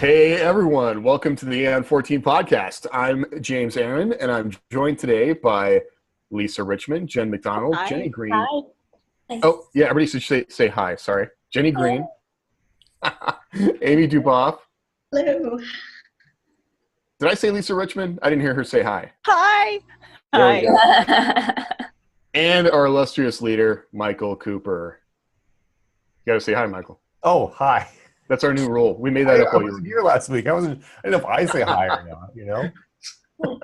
Hey everyone, welcome to the Aeon 14 podcast. I'm James Aaron, and I'm joined today by Lisa Richmond, Jen McDonald, Hi. Jenny Green. Hi. Oh, yeah, everybody should say hi, sorry. Jenny Green, Amy Duboff. Hello. Did I say Lisa Richmond? I didn't hear her say hi. Hi. There we go. Hi. And our illustrious leader, Michael Cooper. You got to say hi, Michael. Oh, hi. That's our new rule. We made that up I while you wasn't were here last week. I didn't know if I say hi or not, you know?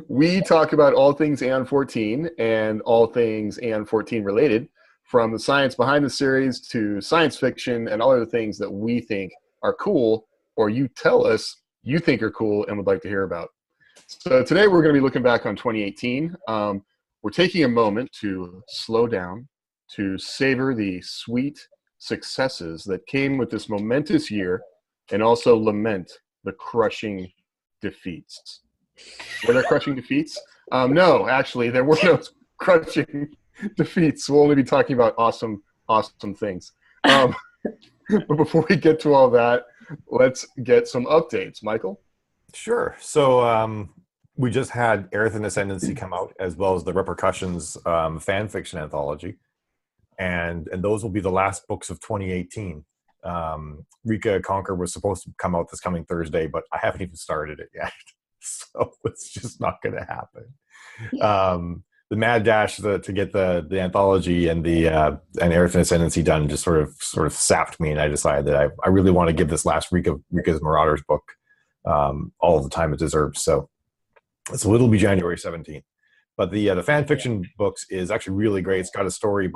We talk about all things Aeon 14 and all things Aeon 14 related, from the science behind the series to science fiction and all other things that we think are cool, or you tell us you think are cool and would like to hear about. So today we're going to be looking back on 2018. We're taking a moment to slow down, to savor the sweet successes that came with this momentous year, and also lament the crushing defeats. Were there crushing defeats? No, actually, there were no crushing defeats. We'll only be talking about awesome things. But before we get to all that, let's get some updates. Michael? Sure. So we just had Aeon Ascendancy come out, as well as the Repercussions fan fiction anthology. And those will be the last books of 2018. Rika Conquer was supposed to come out this coming Thursday, but I haven't even started it yet. So it's just not going to happen. The mad dash to get the anthology and the Aeon Ascendancy done just sort of sapped me, and I decided that I really want to give this last Rika's Marauders book all of the time it deserves. So it'll be January 17th. But the fan fiction books is actually really great. It's got a story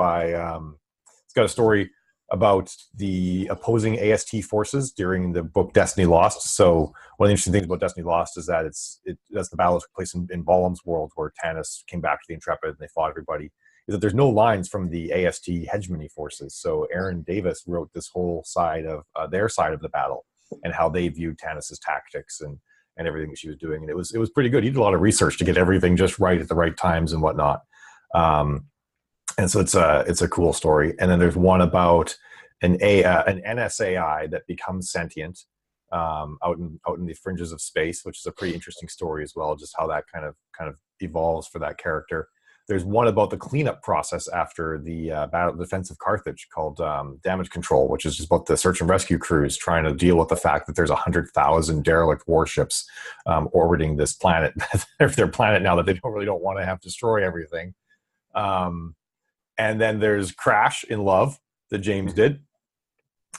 about the opposing AST forces during the book Destiny Lost. So one of the interesting things about Destiny Lost is that that's the battle that took place in Balam's world, where Tanis came back to the Intrepid and they fought everybody. Is that there's no lines from the AST hegemony forces. So Aaron Davis wrote this whole side of their side of the battle and how they viewed Tanis's tactics and everything that she was doing. And it was pretty good. He did a lot of research to get everything just right at the right times and whatnot. And so it's a cool story. And then there's one about an NSAI that becomes sentient out in the fringes of space, which is a pretty interesting story as well, just how that kind of evolves for that character. There's one about the cleanup process after the battle defense of Carthage called Damage Control, which is just about the search and rescue crews trying to deal with the fact that there's 100,000 derelict warships orbiting this planet, their planet now that they really don't want to have to destroy everything. And then there's Crash in Love that James did.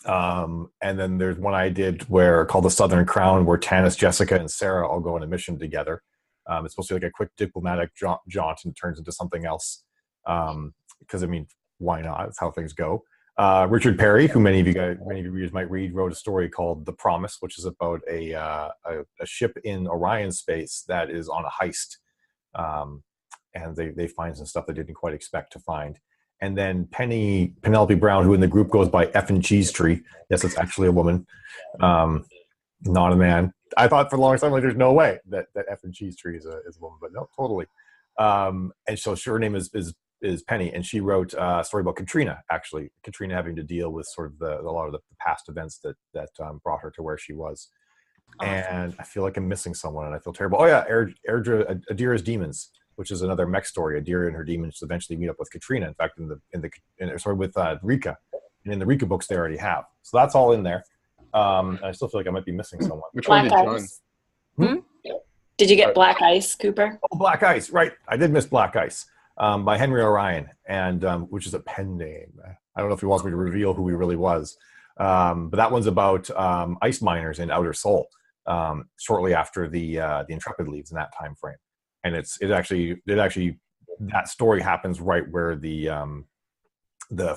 And then there's one I did called The Southern Crown, where Tanis, Jessica, and Sarah all go on a mission together. It's supposed to be like a quick diplomatic jaunt and turns into something else. Because, I mean, why not? That's how things go. Richard Perry, who many of you readers might read, wrote a story called The Promise, which is about a ship in Orion space that is on a heist. And they find some stuff they didn't quite expect to find. And then Penelope Brown, who in the group goes by Effin' Cheese Tree. Yes, it's actually a woman, not a man. I thought for the longest time, like, there's no way that Effin' Cheese Tree is a woman, but no, totally. And so her name is Penny, and she wrote a story about Katrina, actually. Katrina having to deal with sort of a lot of the past events that brought her to where she was. Awesome. And I feel like I'm missing someone, and I feel terrible. Oh yeah, Adira's Demons, which is another mech story. Adira and her demons eventually meet up with Katrina. In fact, with Rika, and in the Rika books they already have. So that's all in there. And I still feel like I might be missing someone. Which one Black did Ice. Did you get Black Ice, Cooper? Oh, Black Ice, right. I did miss Black Ice by Henry Orion, and which is a pen name. I don't know if he wants me to reveal who he really was. But that one's about ice miners in Outer Sol, shortly after the Intrepid leaves in that time frame. And it actually that story happens right where the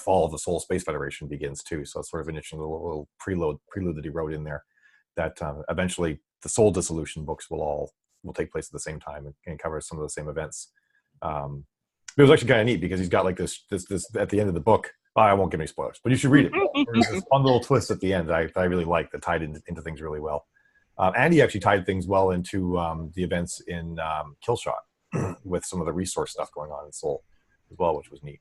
fall of the Sol Space Federation begins too. So it's sort of an interesting little prelude that he wrote in there. That eventually the Sol Dissolution books will take place at the same time and cover some of the same events. It was actually kind of neat because he's got like this at the end of the book. I won't give any spoilers, but you should read it. There's this fun little twist at the end that I really like that tied into things really well. And he actually tied things well into the events in Killshot with some of the resource stuff going on in Sol as well, which was neat.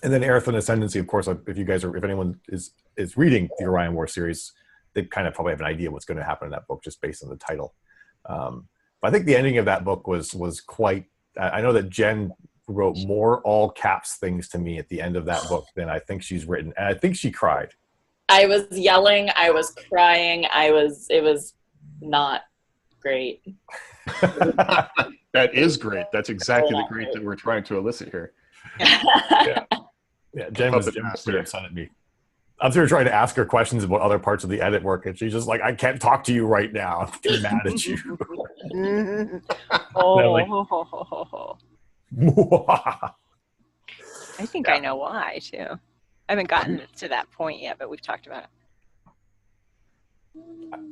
And then Aeon Ascendancy, of course, if anyone is reading the Orion War series, they kind of probably have an idea what's going to happen in that book just based on the title. But I think the ending of that book was quite. I know that Jen wrote more all caps things to me at the end of that book than I think she's written, and I think she cried. I was yelling. I was crying. It was not great. That is great. That's exactly the great that we're trying to elicit here. Yeah, Jen was pretty upset at me. I'm sort of trying to ask her questions about other parts of the edit work, and she's just like, "I can't talk to you right now. I'm too mad at you." I think I know why too. I haven't gotten to that point yet, but we've talked about it.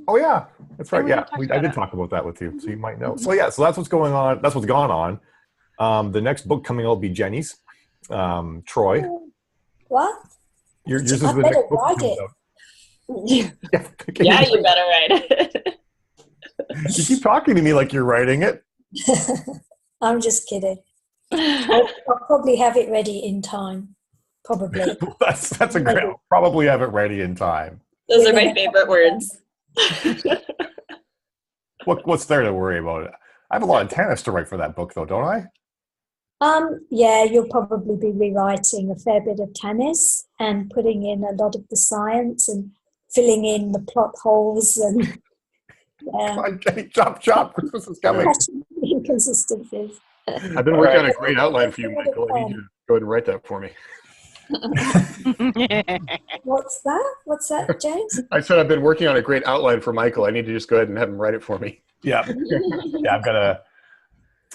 Oh yeah, that's right. Yeah, I did talk about that with you, so you might know. So yeah, so that's what's going on. That's what's gone on. The next book coming out will be Jenny's, Troy. What? Yours is I the better next book write that comes it. out. Yeah, you better write it. You keep talking to me like you're writing it. I'm just kidding. I'll probably have it ready in time. Probably. that's a great. I'll probably have it ready in time. Those are my favorite words. What's there to worry about? I have a lot of tennis to write for that book, though, don't I? Yeah, you'll probably be rewriting a fair bit of tennis and putting in a lot of the science and filling in the plot holes and Chop. Christmas is coming. Inconsistencies. I've been working on a great outline for you, Michael. I need you to go ahead and write that for me. What's that, James? I said I've been working on a great outline for Michael. I need to just go ahead and have him write it for me. Yeah.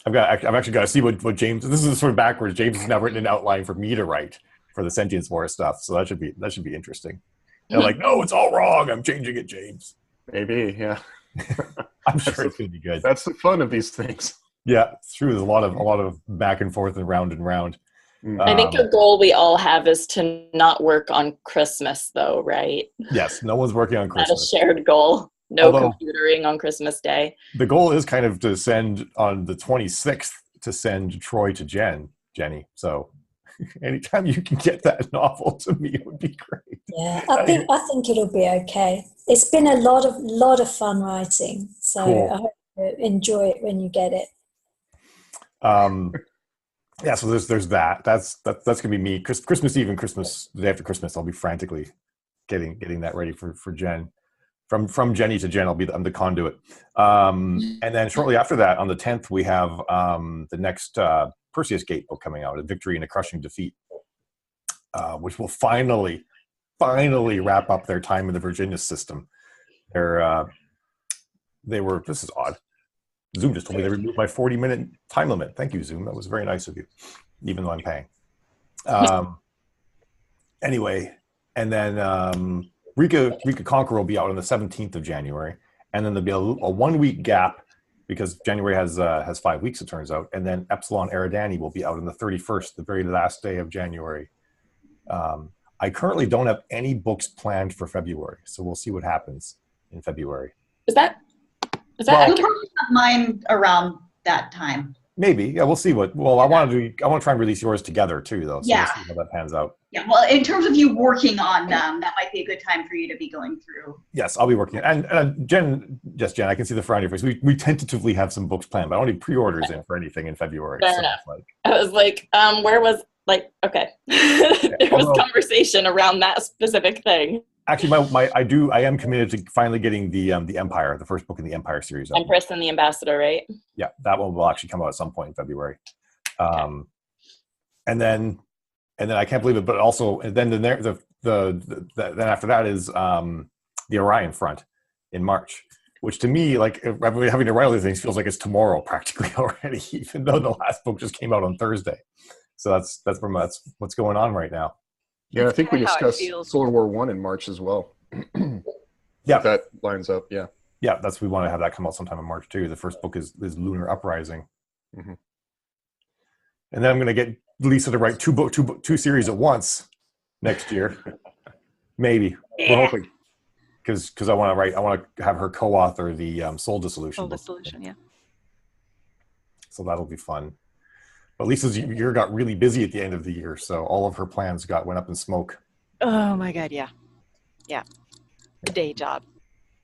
I've actually got to see what James. This is sort of backwards. James has now written an outline for me to write for the Sentience War stuff. So that should be interesting. They're like, no, it's all wrong. I'm changing it, James. Maybe, yeah. I'm sure it's going to be good. That's the fun of these things. Yeah, it's true. There's a lot of back and forth and round and round. I think the goal we all have is to not work on Christmas, though, right? Yes, no one's working on Christmas. That's a shared goal. No computering on Christmas Day. The goal is kind of to send on the 26th to send Troy to Jenny. So anytime you can get that novel to me, it would be great. Yeah, I think it'll be okay. It's been a lot of fun writing, so cool. I hope you enjoy it when you get it. Yeah, so there's that. That's gonna be me. Christmas Eve and the day after Christmas, I'll be frantically getting that ready for Jen. From Jenny to Jen, I'm the conduit. And then shortly after that, on the 10th, we have the next Perseus Gate book coming out, A Victory and a Crushing Defeat, which will finally wrap up their time in the Virginia system. This is odd. Zoom just told me they removed my 40-minute time limit. Thank you, Zoom. That was very nice of you, even though I'm paying. Anyway, and then Rika Conqueror will be out on the 17th of January, and then there'll be a 1 week gap because January has 5 weeks, it turns out, and then Epsilon Eridani will be out on the 31st, the very last day of January. I currently don't have any books planned for February, so we'll see what happens in February. Is that You'll probably have mine around that time. Maybe, yeah. We'll see what. Well, I want to try and release yours together too, though. So yeah. We'll see how that pans out. Yeah. Well, in terms of you working on them, that might be a good time for you to be going through. Yes, I'll be working. And Jen, I can see the frown on your face. We tentatively have some books planned, but I don't need pre-orders in for anything in February. Fair enough. I was like, where was okay? There was conversation around that specific thing. Actually, I am committed to finally getting the Empire, the first book in the Empire series. Empress and the Ambassador, right? Yeah, that one will actually come out at some point in February. And then I can't believe it, but also then after that is the Orion Front in March, which to me, like having to write all these things, feels like it's tomorrow practically already, even though the last book just came out on Thursday. So that's what's going on right now. Yeah, I think we discussed Solar War 1 in March as well. Yeah. If that lines up, yeah. Yeah, we want to have that come out sometime in March too. The first book is Lunar Uprising. Mm-hmm. And then I'm going to get Lisa to write two series at once next year. Maybe. Yeah. We're hoping. Because I want to have her co-author the Soul Dissolution. Soul Dissolution, yeah. So that'll be fun. But Lisa's year got really busy at the end of the year, so all of her plans went up in smoke. Oh my God, yeah. Yeah. The day job.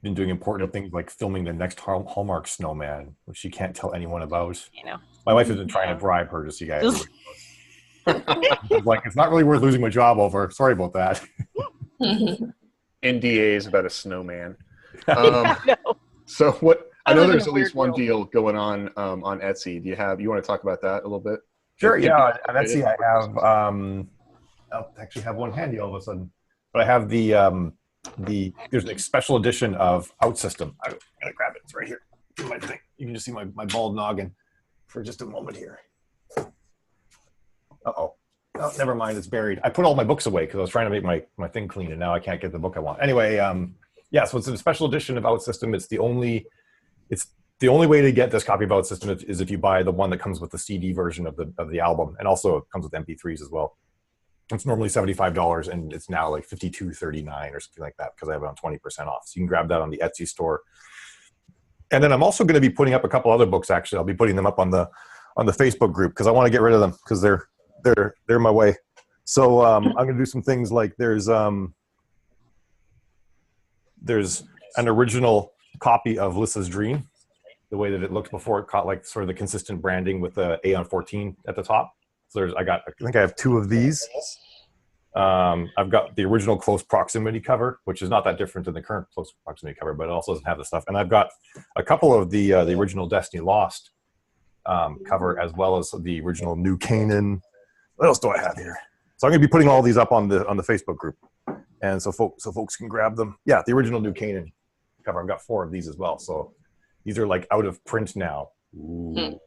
been doing important things like filming the next Hallmark snowman, which she can't tell anyone about. You know. My wife has been trying to bribe her to see guys. Like, it's not really worth losing my job over. Sorry about that. NDAs about a snowman. I know. So what? I know live in there's a at least weird one world. deal going on Etsy. You want to talk about that a little bit? Sure, It- yeah. On Etsy, I have I'll actually have one handy all of a sudden. But I have there's a special edition of OutSystem. I'm gonna grab it. It's right here in my thing. You can just see my bald noggin for just a moment here. Oh, never mind. It's buried. I put all my books away because I was trying to make my thing clean, and now I can't get the book I want. Anyway, yeah. So it's a special edition of OutSystem. It's the only way to get this copy of OutSystem is if you buy the one that comes with the CD version of the album, and also it comes with MP3s as well. It's normally $75, and it's now like $52.39 or something like that because I have it on 20% off. So you can grab that on the Etsy store. And then I'm also going to be putting up a couple other books. Actually, I'll be putting them up on the Facebook group because I want to get rid of them because they're my way. So I'm going to do some things like there's an original copy of Lissa's Dream, the way that it looked before it caught like sort of the consistent branding with the Aeon 14 at the top. So I think I have two of these. I've got the original Close Proximity cover, which is not that different than the current Close Proximity cover, but it also doesn't have the stuff. And I've got a couple of the original Destiny Lost cover, as well as the original New Canaan. What else do I have here? So I'm going to be putting all these up on the Facebook group, and so folks can grab them. Yeah, the original New Canaan cover. I've got 4 of these as well. So these are like out of print now. Ooh.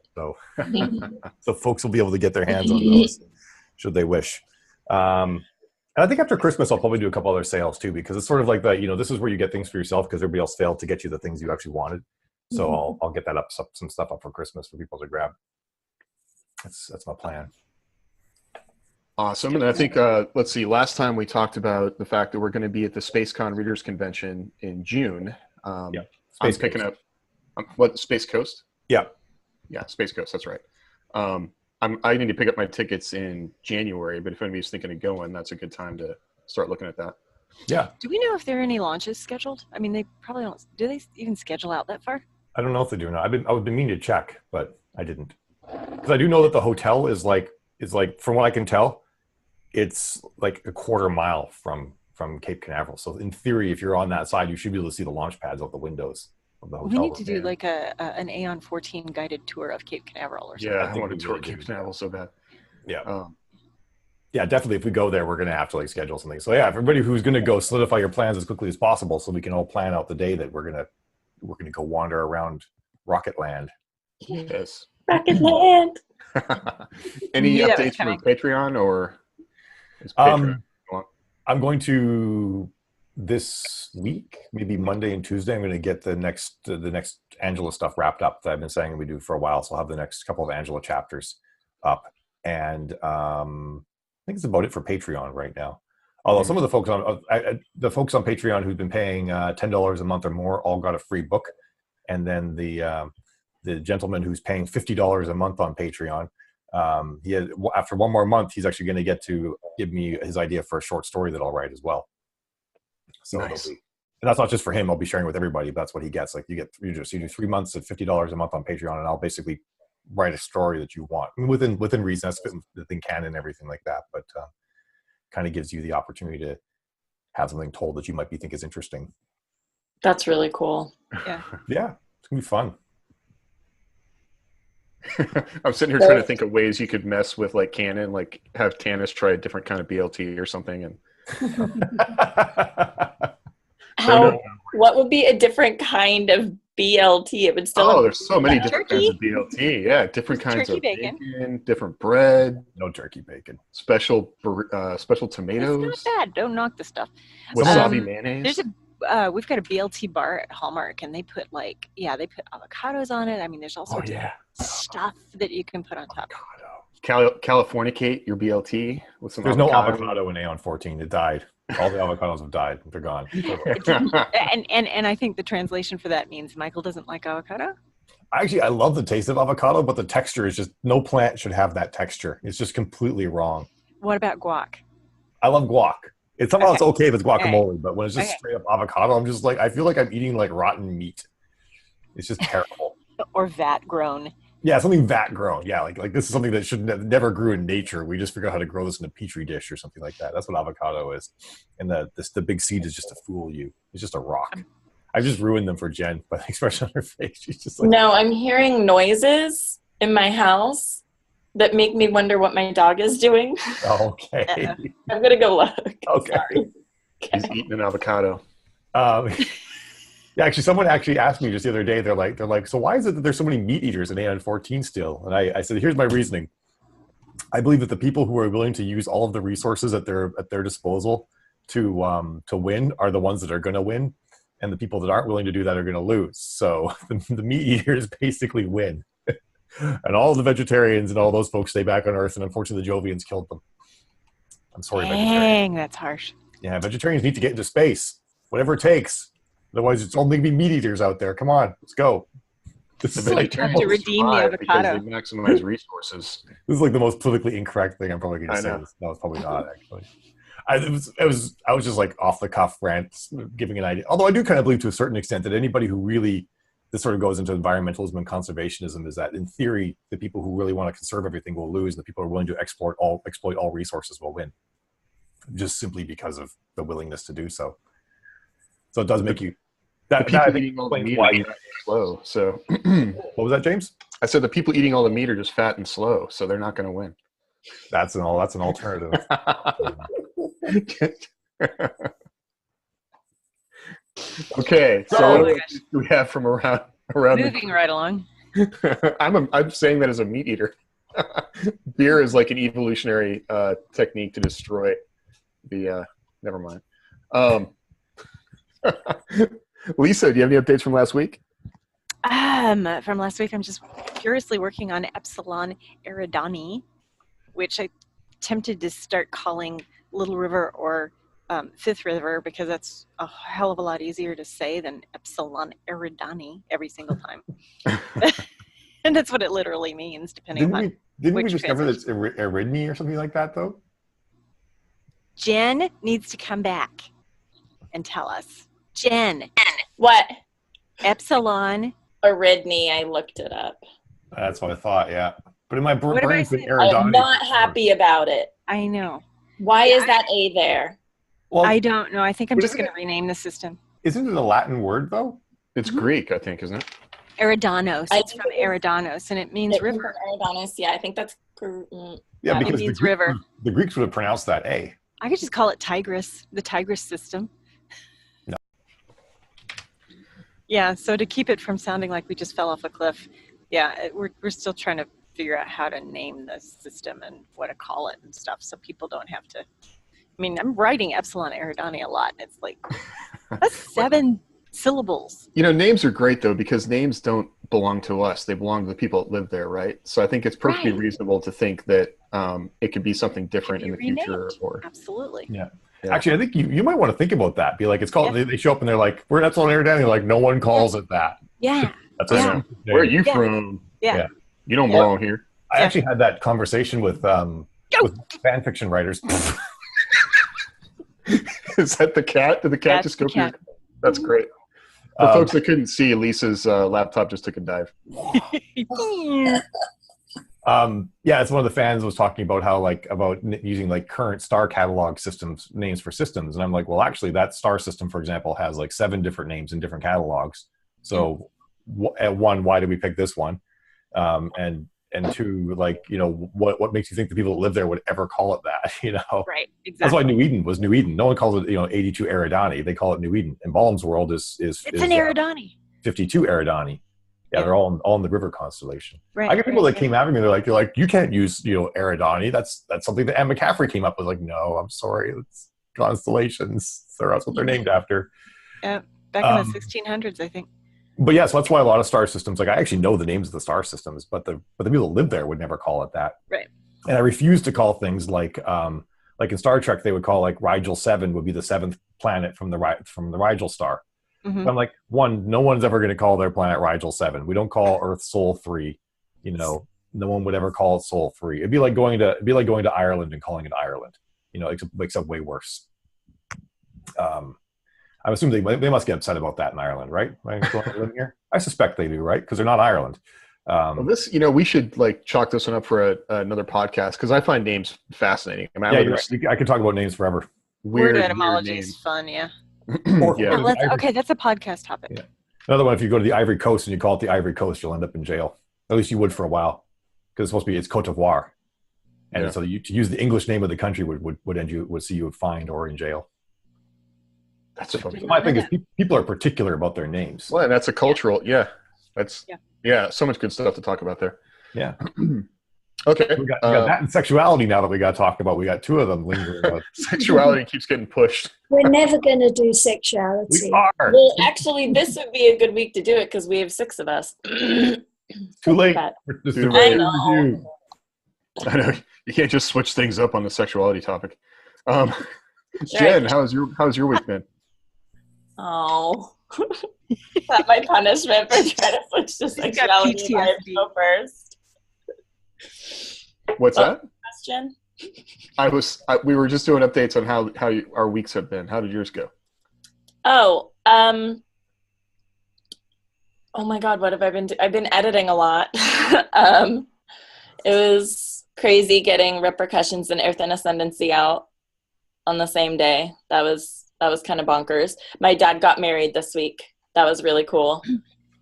So folks will be able to get their hands on those should they wish. And I think after Christmas, I'll probably do a couple other sales too, because it's sort of like that, this is where you get things for yourself because everybody else failed to get you the things you actually wanted. So I'll get that up, some stuff up for Christmas for people to grab. That's my plan. Awesome. And I think, let's see, last time we talked about the fact that we're going to be at the SpaceCon Readers Convention in June. Yeah. I'm picking up, what, Space Coast? Yeah. Yeah, Space Coast, that's right. I need to pick up my tickets in January, but if anybody's thinking of going, that's a good time to start looking at that. Yeah. Do we know if there are any launches scheduled? I mean, they probably don't. Do they even schedule out that far? I don't know if they do or not. I've been meaning to check, but I didn't. Because I do know that the hotel is like, from what I can tell, it's like a quarter mile from Cape Canaveral. So in theory, if you're on that side, you should be able to see the launch pads out the windows of the hotel. We need to do like an Aeon 14 guided tour of Cape Canaveral or something. Yeah, I want to tour Cape Canaveral so bad. Yeah. Yeah, definitely. If we go there, we're going to have to like schedule something. So yeah, everybody who's going to go, solidify your plans as quickly as possible so we can all plan out the day that we're going to go wander around Rocket Land. Yes. Rocket Land. Any Knew that was updates from coming. Patreon or is Patreon I'm going to this week, maybe Monday and Tuesday. I'm going to get the next Angela stuff wrapped up that I've been saying we do for a while. So I'll have the next couple of Angela chapters up, and I think it's about it for Patreon right now. Although some of the folks on Patreon who've been paying $10 a month or more all got a free book, and then the gentleman who's paying $50 a month on Patreon, after one more month, he's actually going to get to give me his idea for a short story that I'll write as well. So Nice. and that's not just for him. I'll be sharing with everybody. But that's what he gets. Like you do 3 months at $50 a month on Patreon, and I'll basically write a story that you want. I mean, within reason. That's within canon and everything like that. But kind of gives you the opportunity to have something told that you might think is interesting. That's really cool. Yeah. Yeah, it's gonna be fun. I'm sitting here trying to think of ways you could mess with like canon, like have Tanis try a different kind of BLT or something. And What would be a different kind of BLT? It would still. There's so many Like different turkey? kinds of BLT. Yeah, different kinds Turkey of bacon. different bread, No turkey bacon. special tomatoes, It's not bad. Don't knock the stuff. wasabi Um, mayonnaise. There's we've got a BLT bar at Hallmark, and they put they put avocados on it. I mean, there's all sorts of stuff that you can put on top. Californicate your BLT with some There's no avocado in Aeon 14. It died. All the avocados have died. They're gone. And I think the translation for that means Michael doesn't like avocado. Actually, I love the taste of avocado, but the texture is just, no plant should have that texture. It's just completely wrong. What about guac? I love guac. It's somehow it's Okay. okay if it's guacamole, Okay. but when it's just Okay. straight up avocado, I'm just like, I feel like I'm eating like rotten meat. It's just terrible. Or vat grown. Yeah, something vat grown. Yeah, like this is something that should never grew in nature. We just figured out how to grow this in a petri dish or something like that. That's what avocado is. And the big seed is just to fool you. It's just a rock. I just ruined them for Jen by the expression on her face. She's just like, No, I'm hearing noises in my house that make me wonder what my dog is doing. okay, I'm gonna go look. okay. Sorry. He's eating an avocado. Yeah, actually, someone actually asked me just the other day. They're like, so why is it that there's so many meat eaters in Aeon 14 still? And I said, here's my reasoning. I believe that the people who are willing to use all of the resources at their disposal to win are the ones that are going to win, and the people that aren't willing to do that are going to lose. So the meat eaters basically win, and all the vegetarians and all those folks stay back on Earth. And unfortunately, the Jovians killed them. I'm sorry, vegetarians. Dang, that's harsh. Yeah, vegetarians need to get into space, whatever it takes. Otherwise, it's only going to be meat eaters out there. Come on, let's go. This The is like vegetarians to redeem the survive avocado. because they maximize resources. this is like the most politically incorrect thing I'm probably going to I say. know. No, it's probably not actually. I was just like off the cuff rant, giving an idea. Although I do kind of believe to a certain extent that anybody who really this sort of goes into environmentalism and conservationism is that in theory the people who really want to conserve everything will lose, and the people who are willing to exploit all resources will win, just simply because of the willingness to do so. So it does make you. The That people I think eating all the explains meat why are you- fat and slow. So What was that, James? I said the people eating all the meat are just fat and slow, so they're not going to win. That's an alternative. Okay, so Oh what my other gosh. things do we have from around the Moving right along. I'm saying that as a meat eater. Beer is like an evolutionary technique to destroy the. Never mind. Lisa, do you have any updates from last week? From last week, I'm just furiously working on Epsilon Eridani, which I tempted to start calling Little River or Fifth River because that's a hell of a lot easier to say than Epsilon Eridani every single time. And that's what it literally means, depending upon Didn't we which discover that it's translation. Eridani or something like that, though? Jen needs to come back and tell us. Jen, What? Epsilon. Aridni, I looked it up. That's what I thought, yeah. But in my What did I brain's been say? Eridani. I'm not happy about it. I know. Why is that A there? Well, I don't know. I think I'm But just isn't going to rename the system. isn't it a Latin word, though? It's Greek, I think, isn't it? Eridanos. I It's think from it is. Eridanos, and it means river. Adonis, yeah, I think that's. Yeah, That because means river. The Greeks would have pronounced that A. I could just call it Tigris, the Tigris system. No. Yeah, so to keep it from sounding like we just fell off a cliff, we're still trying to figure out how to name the system and what to call it and stuff so people don't have to. I mean, I'm writing Epsilon Eridani a lot, and it's like, that's 7 syllables. You know, names are great, though, because names don't belong to us. They belong to the people that live there, right? So I think it's perfectly Right. reasonable to think that it could be something different in the Be future. renamed. Or Absolutely. Yeah. Actually, I think you might want to think about that. Be like, it's called. Yeah. They show up and they're like, "We're Epsilon Eridani." Like, no one calls it that. Yeah. That's Yeah. a stupid name. Where are you Yeah. from? Yeah. You don't Yeah. belong here. I actually had that conversation with fan fiction writers. Is that the cat? Did the cat That's just go the for your- cat. That's great. For folks that couldn't see, Lisa's laptop just took a dive. Yeah, it's one of the fans was talking about how about using current star catalog systems names for systems, and I'm like, well, actually, that star system, for example, has 7 different names in different catalogs. So, at one, why did we pick this one? And 2, what makes you think the people that live there would ever call it that? Right. That's Exactly. why New Eden was New Eden. No one calls it 82 Eridani. They call it New Eden. And Balam's world is It's an Eridani. 52 Eridani. Yeah, they're all in the river constellation. Right. I get people right, that came after me. They're like, you can't use Eridani. That's something that Anne McCaffrey came up with. Like, no, I'm sorry, it's constellations. That's what they're named after. Yeah. Back in the 1600s, I think. But yes, that's why a lot of star systems. I actually know the names of the star systems, but the people that live there would never call it that. Right. And I refuse to call things like in Star Trek they would call Rigel 7 would be the 7th planet from the Rigel star. Mhm. I'm like, one, no one's ever going to call their planet Rigel 7. We don't call Earth Sol 3. No one would ever call it Sol 3. It'd be like going to Ireland and calling it Ireland. Except way worse. I'm assuming they must get upset about that in Ireland, right? Am I going to live here? I suspect they do, right? Because they're not Ireland. Well, this, we should like chalk this one up for another podcast because I find names fascinating. I mean, yeah, you're right. I could talk about names forever. Word etymology is fun, yeah. Yeah. That's a podcast topic. Yeah. Another one, if you go to the Ivory Coast and you call it the Ivory Coast, you'll end up in jail. At least you would for a while, because it's supposed to be it's Cote d'Ivoire, and so to use the English name of the country would see you fined or in jail. That's funny. My thing is people are particular about their names. Well, and that's a cultural, so much good stuff to talk about there. Yeah. Okay. We got that and sexuality now that we got to talk about. We got two of them lingering about. Sexuality keeps getting pushed. We're never going to do sexuality. We are. Well, actually, this would be a good week to do it because we have 6 of us. Too late. I know. I know. You can't just switch things up on the sexuality topic. Jen, how's your week been? Oh. Is that my punishment for trying to switch to sexuality? I go first. What's that? Question? We were just doing updates on how our weeks have been. How did yours go? Oh my God, what have I been doing? I've been editing a lot. It was crazy getting Repercussions and Earth and Ascendancy out on the same day. That was kind of bonkers. My dad got married this week. That was really cool.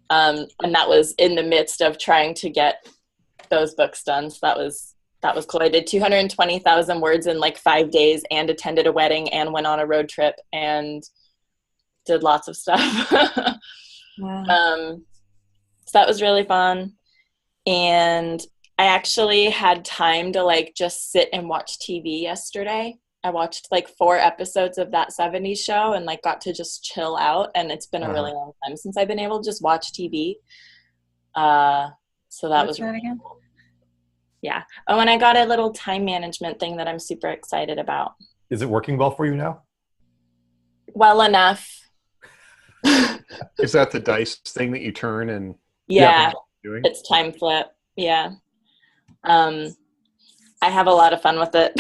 And that was in the midst of trying to get those books done. So that was cool. I did 220,000 words in like 5 days and attended a wedding and went on a road trip and did lots of stuff. Wow. So that was really fun. And I actually had time to like just sit and watch TV yesterday. I watched like 4 episodes of that 70s show and like got to just chill out. And it's been a really long time since I've been able to just watch TV. So that was really again? cool. Yeah. Oh, and I got a little time management thing that I'm super excited about. Is it working well for you now? Well enough. Is that the dice thing that you turn and? Yeah. It's time flip. Yeah. I have a lot of fun with it.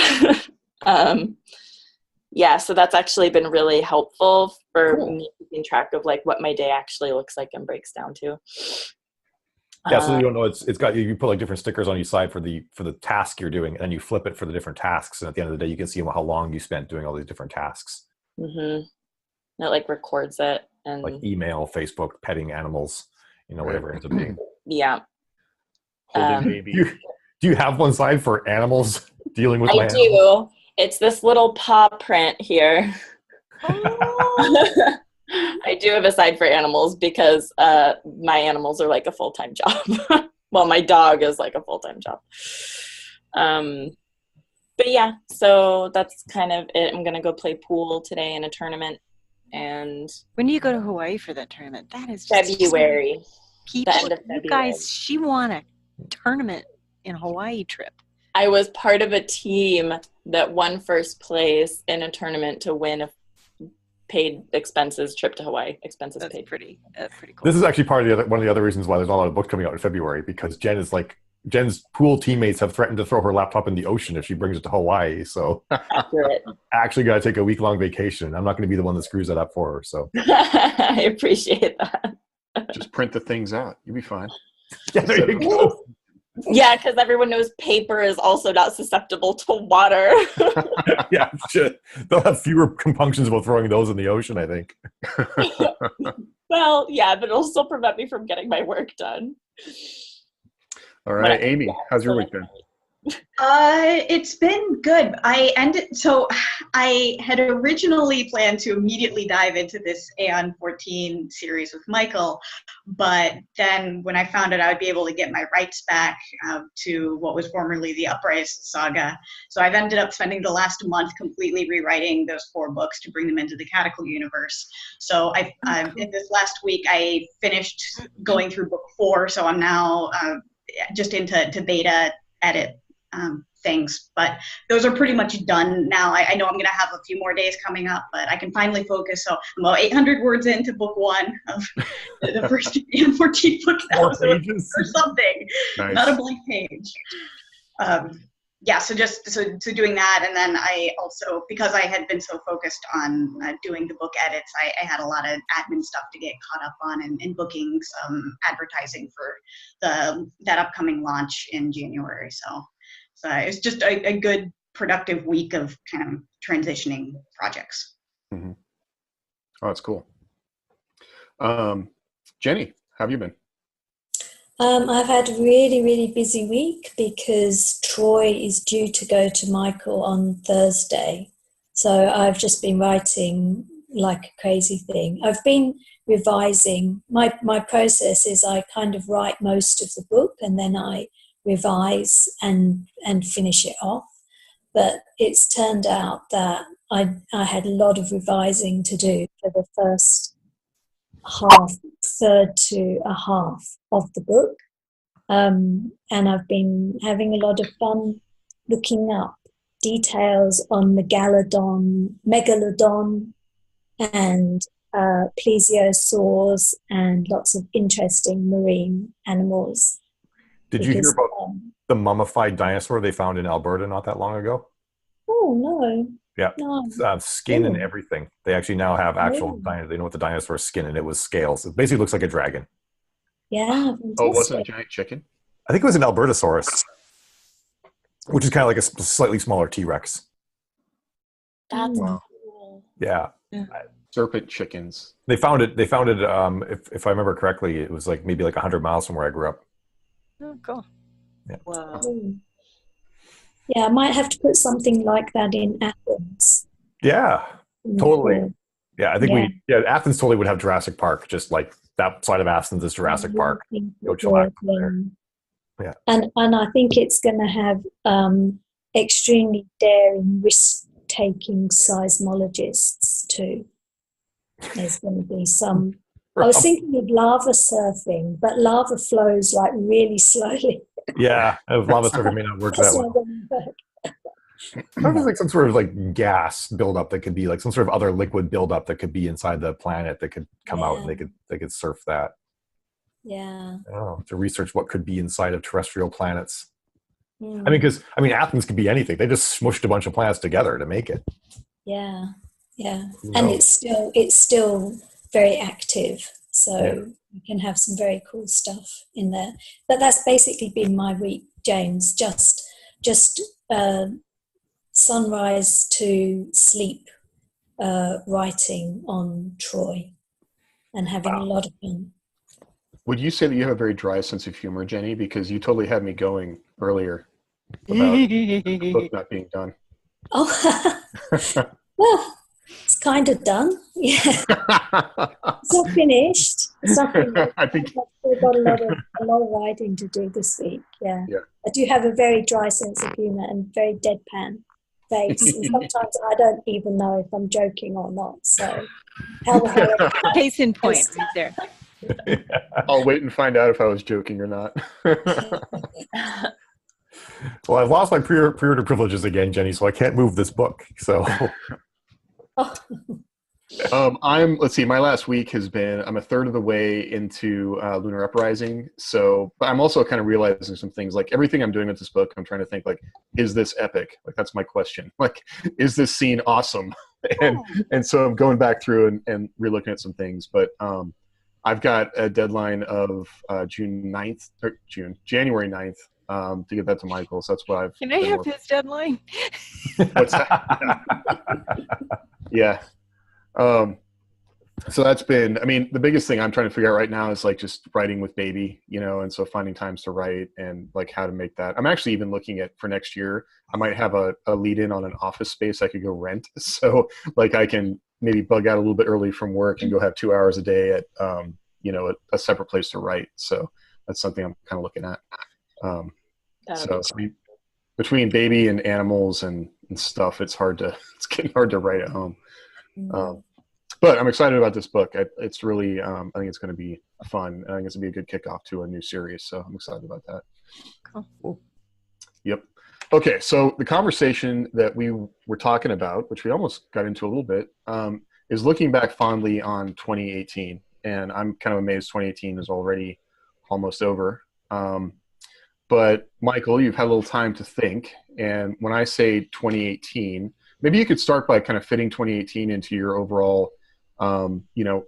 Yeah, so that's actually been really helpful for me keeping track of like what my day actually looks like and breaks down to. Yeah, so you don't know it's got you put like different stickers on each side for the task you're doing, and you flip it for the different tasks, and at the end of the day you can see how long you spent doing all these different tasks. Mm-hmm. It like records it and like email, Facebook, petting animals, whatever it ends up being. Yeah. Holding baby. Do you have one side for animals dealing with? I do. It's this little paw print here. I do have a side for animals because my animals are like a full-time job. Well, my dog is like a full-time job. But yeah, so that's kind of it. I'm going to go play pool today in a tournament. And when do you go to Hawaii for that tournament? That is just February. People, you guys, she won a tournament in Hawaii trip. I was part of a team that won first place in a tournament to win a paid expenses trip to Hawaii. Expenses that's paid. Pretty cool. This is actually one of the other reasons why there's not a lot of books coming out in February, because Jen's pool teammates have threatened to throw her laptop in the ocean if she brings it to Hawaii. So accurate. I actually got to take a week-long vacation. I'm not going to be the one that screws that up for her. So I appreciate that. Just print the things out. You'll be fine. Yeah, there you go. Yeah, because everyone knows paper is also not susceptible to water. Yeah, shit. They'll have fewer compunctions about throwing those in the ocean, I think. Well, yeah, but it'll still prevent me from getting my work done. All right, Amy, how's your week been? It's been good. I had originally planned to immediately dive into this Aeon 14 series with Michael, but then when I found out I would be able to get my rights back to what was formerly the Uprise saga, so I've ended up spending the last month completely rewriting those 4 books to bring them into the Cataclysm universe. So in this last week I finished going through book 4, so I'm now just into beta edit things, but those are pretty much done now. I know I'm going to have a few more days coming up, but I can finally focus. So I'm about 800 words into book 1 of the first Aeon 14 book now, or something. Nice. Not a blank page. yeah, so doing that, and then I also, because I had been so focused on doing the book edits, I had a lot of admin stuff to get caught up on, and booking some advertising for that upcoming launch in January. So it's just a good productive week of kind of transitioning projects. Mm-hmm. Oh, that's cool. Jenny, how have you been? I've had a really, really busy week because Troy is due to go to Michael on Thursday. So I've just been writing like a crazy thing. I've been revising. My process is I kind of write most of the book and then I revise and finish it off. But it's turned out that I had a lot of revising to do for the first third to a half of the book. And I've been having a lot of fun looking up details on Megalodon and plesiosaurs and lots of interesting marine animals. Did you hear about the mummified dinosaur they found in Alberta not that long ago? Oh, no. Yeah, No. skin and everything. They actually now have actual dinosaurs. They know what the dinosaur's skin, and it was scales. It basically looks like a dragon. Yeah, fantastic. Oh, it wasn't a giant chicken? I think it was an Albertosaurus, which is kind of like a slightly smaller T-Rex. That's Wow. cool. Yeah. Serpent chickens. They found it. If I remember correctly, it was like maybe like 100 miles from where I grew up. Oh, cool. Yeah. Wow. Yeah, I might have to put something like that in Athens. Yeah, totally. Yeah, I think Yeah. Athens totally would have Jurassic Park, just like that side of Athens is Jurassic Park. Go chill out there. Yeah. And I think it's going to have extremely daring, risk-taking seismologists too. There's going to be some. I was thinking of lava surfing, but lava flows like really slowly. Yeah, lava surfing may not work that well. There's like some sort of like gas buildup that could be like some sort of other liquid buildup that could be inside the planet that could come out and they could surf that. Yeah. To research what could be inside of terrestrial planets. Mm. I mean, Athens could be anything. They just smushed a bunch of planets together to make it. Yeah, yeah, and it's still very active. So you can have some very cool stuff in there. But that's basically been my week, James. Just sunrise to sleep, writing on Troy, and having a lot of fun. Would you say that you have a very dry sense of humor, Jenny? Because you totally had me going earlier about the book not being done. Oh, well, it's kind of done. Yeah, it's not finished. I think I've got a lot of writing to do this week. Yeah, I do have a very dry sense of humor and very deadpan face, and sometimes I don't even know if I'm joking or not. So, case in point, right there. I'll wait and find out if I was joking or not. Well, I've lost my pre-order privileges again, Jenny, so I can't move this book. So, let's see. My last week has been. I'm a third of the way into Lunar Uprising. So, but I'm also kind of realizing some things. Like everything I'm doing with this book, I'm trying to think like, is this epic? Like that's my question. Like, is this scene awesome? And so I'm going back through and relooking at some things. But I've got a deadline of January 9th. To get that to Michael, so that's why I've. Can I have his deadline? What's that? Yeah. So that's been. I mean, the biggest thing I'm trying to figure out right now is like just writing with baby, and so finding times to write and like how to make that. I'm actually even looking at for next year. I might have a lead in on an office space I could go rent, so like I can maybe bug out a little bit early from work and go have 2 hours a day at a separate place to write. So that's something I'm kind of looking at. So between baby and animals and stuff, it's getting hard to write at home. But I'm excited about this book. It's really, I think it's going to be fun. I think it's going to be a good kickoff to a new series. So I'm excited about that. Cool. Yep. Okay. So the conversation that we were talking about, which we almost got into a little bit, is looking back fondly on 2018. And I'm kind of amazed 2018 is already almost over. But Michael, you've had a little time to think, and when I say 2018, maybe you could start by kind of fitting 2018 into your overall, you know,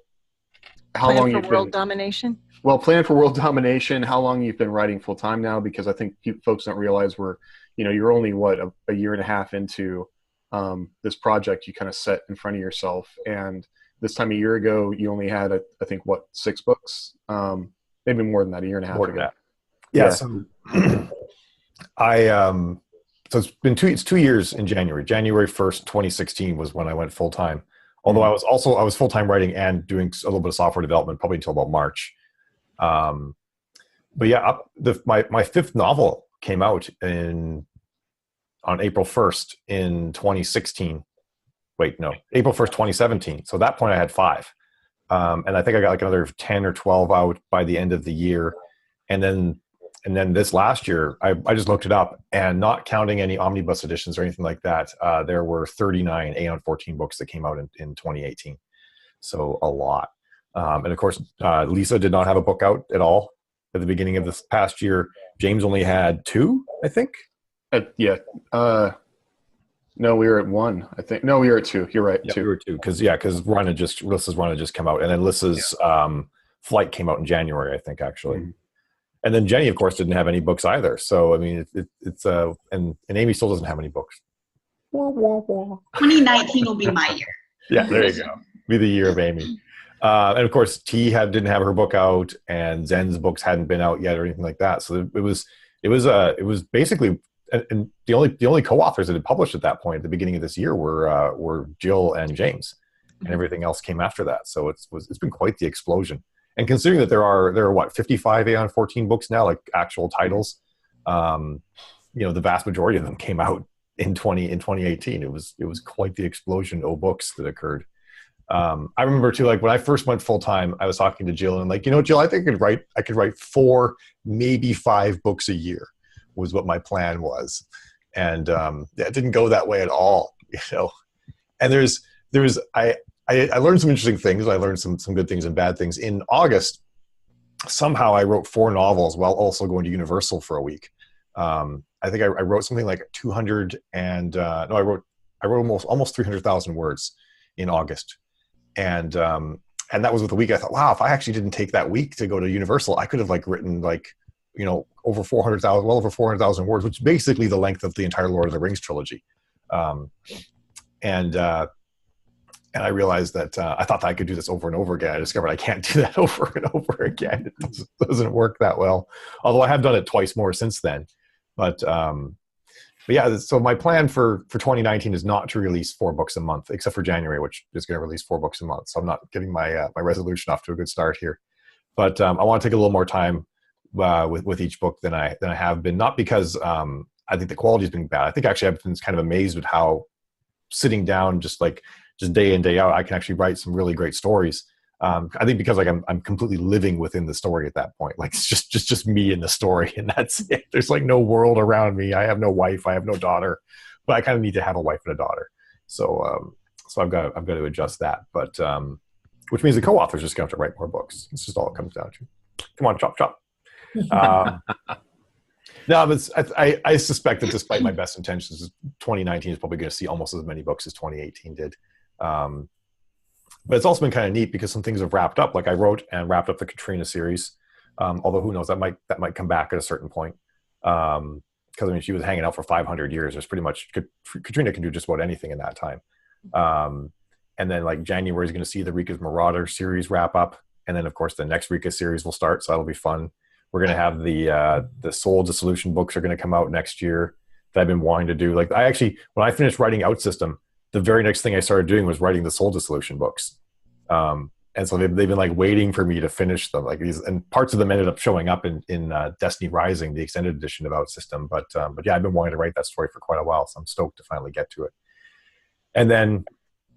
how Plan long for you've world been domination. well, plan for world domination. How long you've been writing full time now? Because I think folks don't realize you're only what a year and a half into this project you kind of set in front of yourself. And this time a year ago, you only had I think what 6 books, maybe more than that, a year and a half More ago. than that. Yeah. So so it's 2 years in January. January 1st, 2016 was when I went full time. Although I was full time writing and doing a little bit of software development probably until about March. But yeah, my 5th novel came out on April 1st in 2016. Wait, no, April 1st, 2017. So at that point I had 5. And I think I got like another 10 or 12 out by the end of the year. And then this last year, I just looked it up, and not counting any omnibus editions or anything like that, there were 39 Aeon 14 books that came out in 2018. So a lot. And of course, Lisa did not have a book out at all at the beginning of this past year. James only had 2, I think. Yeah. No, we were at 1, I think. No, we were at 2. You're right. Yeah, 2. we were 2. Because Lissa's run had just come out. And then Lissa's Flight came out in January, I think, actually. Mm-hmm. And then Jenny, of course, didn't have any books either. So, I mean, it's and Amy still doesn't have any books. 2019 will be my year. Yeah, there you go. Be the year of Amy. And of course, didn't have her book out, and Zen's books hadn't been out yet or anything like that. So it was basically, and the only co-authors that had published at that point at the beginning of this year were Jill and James, and everything else came after that. So it's been quite the explosion. And considering that there are what 55 Aeon 14 books now, like actual titles, the vast majority of them came out in 2018. It was quite the explosion of books that occurred. I remember too, like when I first went full time, I was talking to Jill and like, Jill, I think I could write 4, maybe 5 books a year was what my plan was. And it didn't go that way at all, And I learned some interesting things. I learned some good things and bad things. In August, somehow I wrote 4 novels while also going to Universal for a week. I think I wrote something like 200 and I wrote almost 300,000 words in August. And that was with a week. I thought, wow, if I actually didn't take that week to go to Universal, I could have written over 400,000 words, which is basically the length of the entire Lord of the Rings trilogy. And I realized that I thought that I could do this over and over again. I discovered I can't do that over and over again. It doesn't work that well. Although I have done it twice more since then. But yeah, so my plan for 2019 is not to release 4 books a month, except for January, which is going to release 4 books a month. So I'm not getting my resolution off to a good start here. But I want to take a little more time with each book than I have been. Not because I think the quality has been bad. I think actually I've been kind of amazed with how sitting down just day in, day out, I can actually write some really great stories. I think because I'm completely living within the story at that point. Like it's just me in the story, and that's it. There's no world around me. I have no wife. I have no daughter, but I kind of need to have a wife and a daughter. So I've got to adjust that. But which means the co-author's just going to have to write more books. It's just all it comes down to. Come on, chop chop. No, but I suspect that despite my best intentions, 2019 is probably going to see almost as many books as 2018 did. But it's also been kind of neat because some things have wrapped up. Like I wrote and wrapped up the Katrina series. Although who knows, that might come back at a certain point. Because she was hanging out for 500 years. There's pretty much Katrina can do just about anything in that time. And then January is going to see the Rika's Marauder series wrap up, and then of course the next Rika series will start. So that'll be fun. We're going to have the Soul Dissolution books are going to come out next year that I've been wanting to do. When I finished writing Outsystem, the very next thing I started doing was writing the Soul Dissolution books. And so they've been waiting for me to finish them. And parts of them ended up showing up in Destiny Rising, the extended edition of Outsystem. But yeah, I've been wanting to write that story for quite a while, so I'm stoked to finally get to it. And then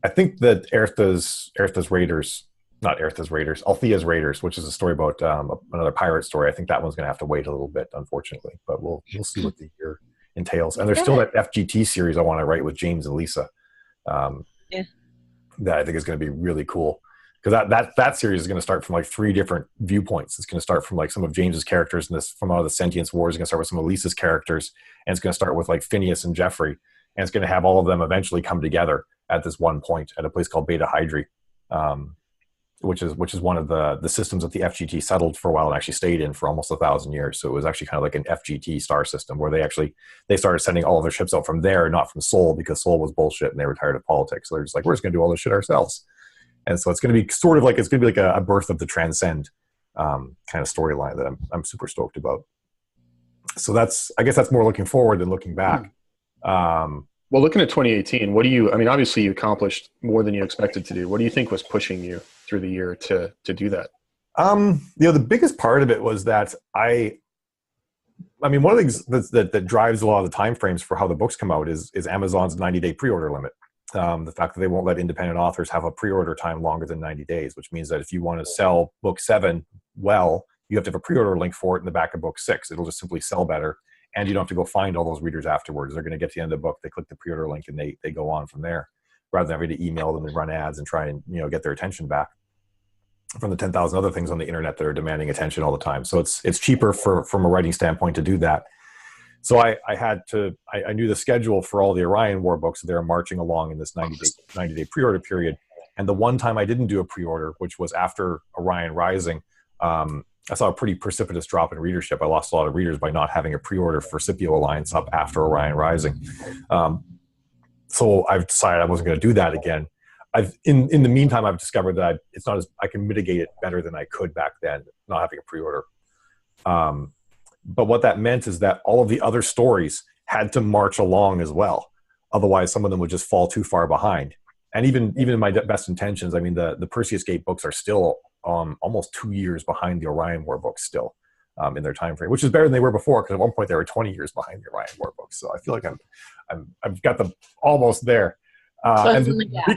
I think that Althea's Raiders, which is a story about another pirate story. I think that one's going to have to wait a little bit, unfortunately. But we'll see what the year entails. And there's still that FGT series I want to write with James and Lisa. That I think is going to be really cool. because that series is going to start from like 3 different viewpoints. It's going to start from like some of James's characters, and this from all the Sentience Wars. It's going to start with some of Lisa's characters, and it's going to start with like Phineas and Jeffrey, and it's going to have all of them eventually come together at this one point at a place called Beta Hydri, which is one of the systems that the FGT settled for a while and actually stayed in for almost 1,000 years. So it was actually kind of like an FGT star system where they started sending all of their ships out from there, not from Sol, because Sol was bullshit and they were tired of politics. So they're just like, we're just going to do all this shit ourselves. And so it's going to be sort of like, it's going to be like a birth of the Transcend kind of storyline that I'm super stoked about. So I guess that's more looking forward than looking back. Well, looking at 2018, obviously you accomplished more than you expected to do. What do you think was pushing you through the year to do that? The biggest part of it was that one of the things that drives a lot of the time frames for how the books come out is Amazon's 90-day pre-order limit. The fact that they won't let independent authors have a pre-order time longer than 90 days, which means that if you want to sell book 7 well, you have to have a pre-order link for it in the back of book 6. It'll just simply sell better, and you don't have to go find all those readers afterwards. They're going to get to the end of the book, they click the pre-order link, and they go on from there, rather than having to email them and run ads and try and get their attention back from the 10,000 other things on the internet that are demanding attention all the time. So it's cheaper from a writing standpoint to do that. So I knew the schedule for all the Orion War books. They're marching along in this 90-day pre-order period. And the one time I didn't do a pre-order, which was after Orion Rising, I saw a pretty precipitous drop in readership. I lost a lot of readers by not having a pre-order for Scipio Alliance up after Orion Rising. So I've decided I wasn't going to do that again. In the meantime, I've discovered that it's not as I can mitigate it better than I could back then, not having a pre-order. But what that meant is that all of the other stories had to march along as well. Otherwise, some of them would just fall too far behind. And even in my best intentions, the Perseus Gate books are still almost 2 years behind the Orion War books still in their time frame, which is better than they were before, because at one point they were 20 years behind the Orion War books. So I feel like I've got them almost there. Closing the gap.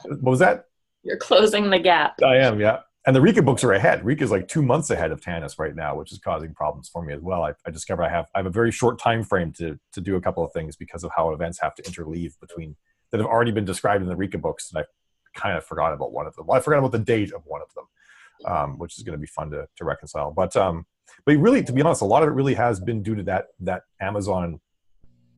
What was that? You're closing the gap. I am, yeah. And the Rika books are ahead. Rika's like 2 months ahead of Tanis right now, which is causing problems for me as well. I discover I have a very short time frame to do a couple of things because of how events have to interleave between that have already been described in the Rika books, and I kind of forgot about one of them. Well, I forgot about the date of one of them, which is going to be fun to reconcile. But really, to be honest, a lot of it really has been due to that Amazon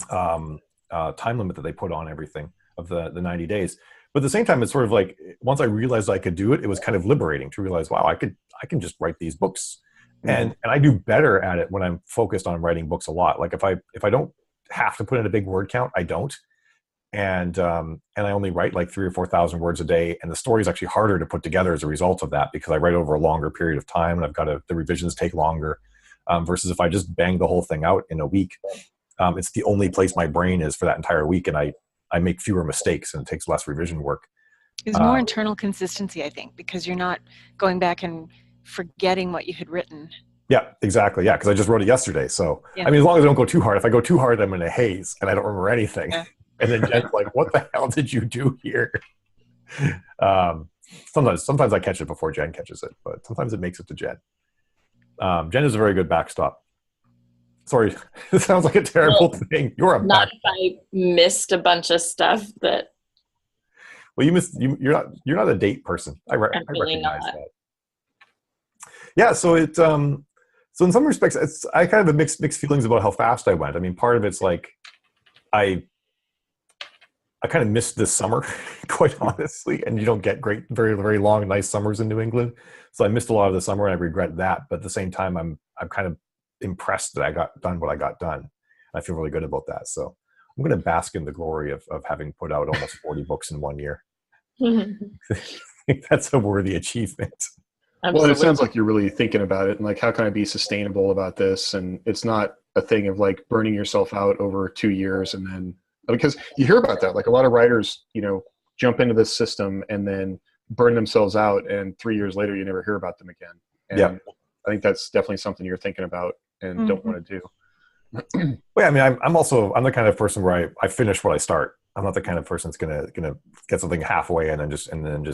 time limit that they put on everything of the 90 days. But at the same time, it's sort of like, once I realized I could do it, it was kind of liberating to realize, wow, I can just write these books. And I do better at it when I'm focused on writing books a lot. Like if I don't have to put in a big word count, I don't. And I only write like 3,000 or 4,000 words a day. And the story is actually harder to put together as a result of that, because I write over a longer period of time, and the revisions take longer, versus if I just bang the whole thing out in a week. It's the only place my brain is for that entire week. And I make fewer mistakes, and it takes less revision work. There's more internal consistency, I think, because you're not going back and forgetting what you had written. Yeah, exactly. Yeah, because I just wrote it yesterday. So, yeah. As long as I don't go too hard. If I go too hard, I'm in a haze, and I don't remember anything. Yeah. And then Jen's like, what the hell did you do here? Sometimes I catch it before Jen catches it, but sometimes it makes it to Jen. Jen is a very good backstop. Sorry, it sounds like a terrible thing. You're a not if I missed a bunch of stuff that. Well, you're not a date person. I recognize that. Yeah, so so in some respects, I kind of have mixed feelings about how fast I went. Part of it's like I kind of missed this summer, quite honestly, and you don't get great, very, very long, nice summers in New England. So I missed a lot of the summer, and I regret that. But at the same time, I'm kind of impressed that I got done what I got done. I feel really good about that. So I'm going to bask in the glory of having put out almost 40 books in 1 year. I think that's a worthy achievement. Well, it sounds like you're really thinking about it, and like, how can I be sustainable about this? And it's not a thing of like burning yourself out over 2 years, and then, because you hear about that, like a lot of writers, jump into this system and then burn themselves out, and 3 years later you never hear about them again. And yeah, I think that's definitely something you're thinking about and don't want to do. Well, I'm the kind of person where I finish what I start. I'm not the kind of person that's gonna get something halfway and then just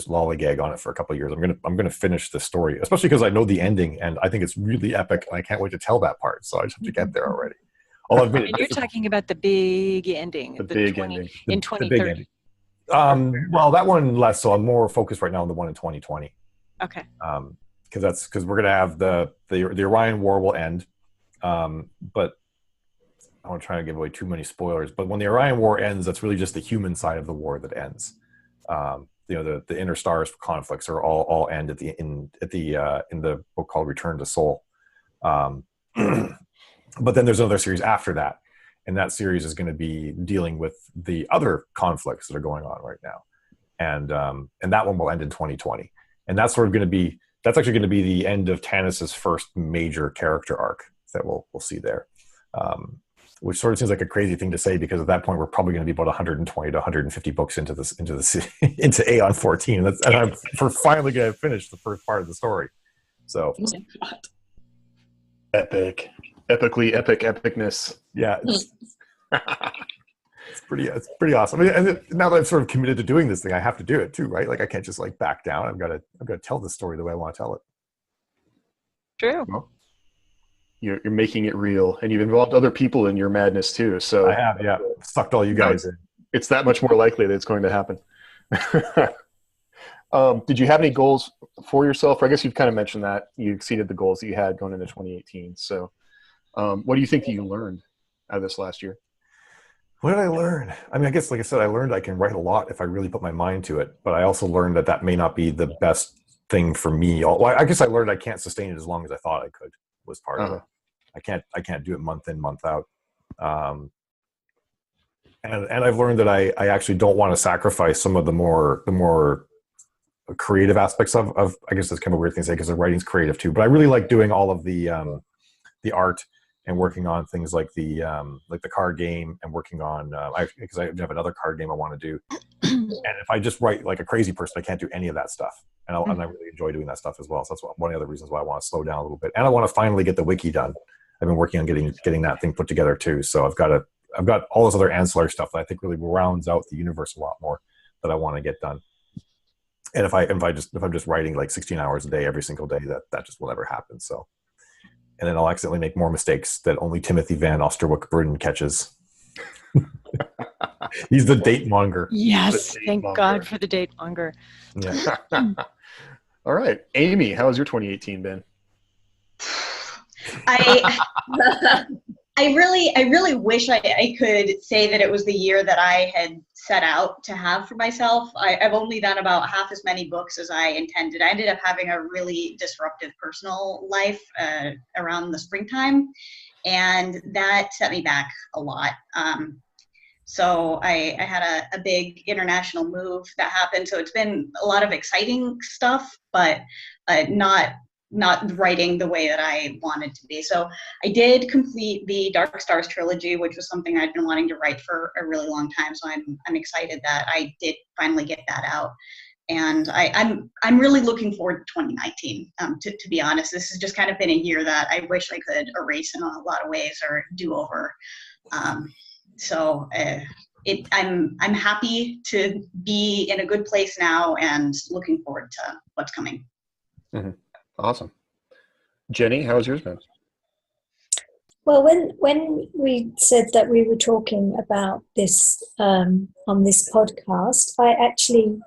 lollygag on it for a couple of years. I'm gonna finish the story, especially because I know the ending and I think it's really epic, and I can't wait to tell that part. So I just have to get there already. And you're talking about the big ending, the big ending in 2030. Well, that one less. So I'm more focused right now on the one in 2020. Okay. Because we're gonna have the Orion War will end, but I don't try to give away too many spoilers. But when the Orion War ends, that's really just the human side of the war that ends. The inner stars conflicts are all end in the book called Return to Soul. But then there's another series after that, and that series is going to be dealing with the other conflicts that are going on right now, and that one will end in 2020, and that's actually going to be the end of Tannis's first major character arc that we'll see there, which sort of seems like a crazy thing to say because at that point we're probably going to be about 120 to 150 books into Aeon 14, and we're finally going to finish the first part of the story. So Epic. Epically epic epicness. Yeah, it's pretty awesome. I mean, and now that I'm sort of committed to doing this thing, I have to do it too, right? Like I can't just like back down. I've got to tell the story the way I want to tell it. True. Well, you're making it real, and you've involved other people in your madness too. So I have, yeah, sucked all you guys in. It's that much more likely that it's going to happen. Did you have any goals for yourself? I guess you've kind of mentioned that you exceeded the goals that you had going into 2018. So. What do you think that you learned out of this last year? What did I learn? I mean, I guess, like I said, I learned I can write a lot if I really put my mind to it. But I also learned that may not be the best thing for me. Well, I guess I learned I can't sustain it as long as I thought I could. Was part of it. I can't do it month in, month out. And I've learned that I actually don't want to sacrifice some of the more creative aspects of I guess that's kind of a weird thing to say because the writing's creative too. But I really like doing all of the art and working on things like the card game and working on because I have another card game I want to do. And if I just write like a crazy person, I can't do any of that stuff. And I really enjoy doing that stuff as well. So that's one of the other reasons why I want to slow down a little bit. And I want to finally get the wiki done. I've been working on getting that thing put together too. So I've got all this other ancillary stuff that I think really rounds out the universe a lot more that I want to get done. And if I'm just writing like 16 hours a day every single day, that just will never happen. So. And then I'll accidentally make more mistakes that only Timothy Van Oosterhoek-Bruden catches. He's the date monger. Yes, thank God for the date monger. Yeah. All right, Amy, how has your 2018 been? I really wish I could say that it was the year that I had set out to have for myself. I've only done about half as many books as I intended. I ended up having a really disruptive personal life around the springtime, and that set me back a lot. So I had a big international move that happened. So it's been a lot of exciting stuff, but not writing the way that I wanted to be. So I did complete the Dark Stars trilogy, which was something I'd been wanting to write for a really long time. So I'm excited that I did finally get that out. And I'm really looking forward to 2019. To be honest, this has just kind of been a year that I wish I could erase in a lot of ways or do over. I'm happy to be in a good place now and looking forward to what's coming. Mm-hmm. Awesome. Jenny, how has yours been? Well, when we said that we were talking about this on this podcast, I actually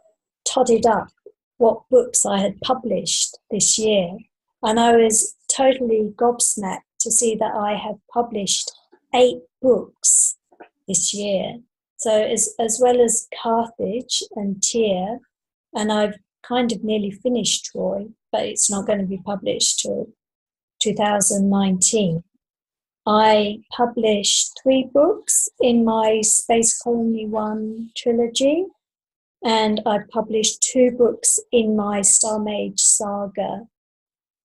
totted up what books I had published this year. And I was totally gobsmacked to see that I have published 8 books this year. So as well as Carthage and Tyr, and I've kind of nearly finished Troy, but it's not going to be published till 2019. I published 3 books in my Space Colony 1 trilogy, and I published 2 books in my Starmage saga.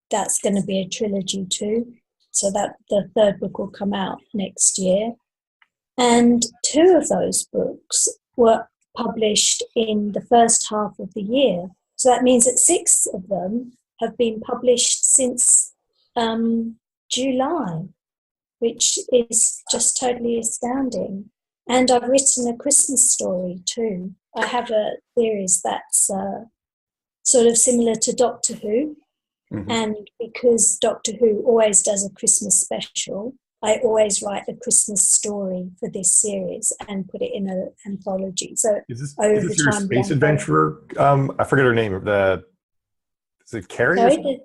That's going to be a trilogy too, so that the 3rd book will come out next year. And 2 of those books were published in the first half of the year. So that means that 6 of them have been published since July, which is just totally astounding. And I've written a Christmas story too. I have a series that's sort of similar to Doctor Who. Mm-hmm. And because Doctor Who always does a Christmas special, I always write a Christmas story for this series and put it in an anthology. So Is over this your time, space adventurer? I forget her name. Is it Carrie? Or sorry,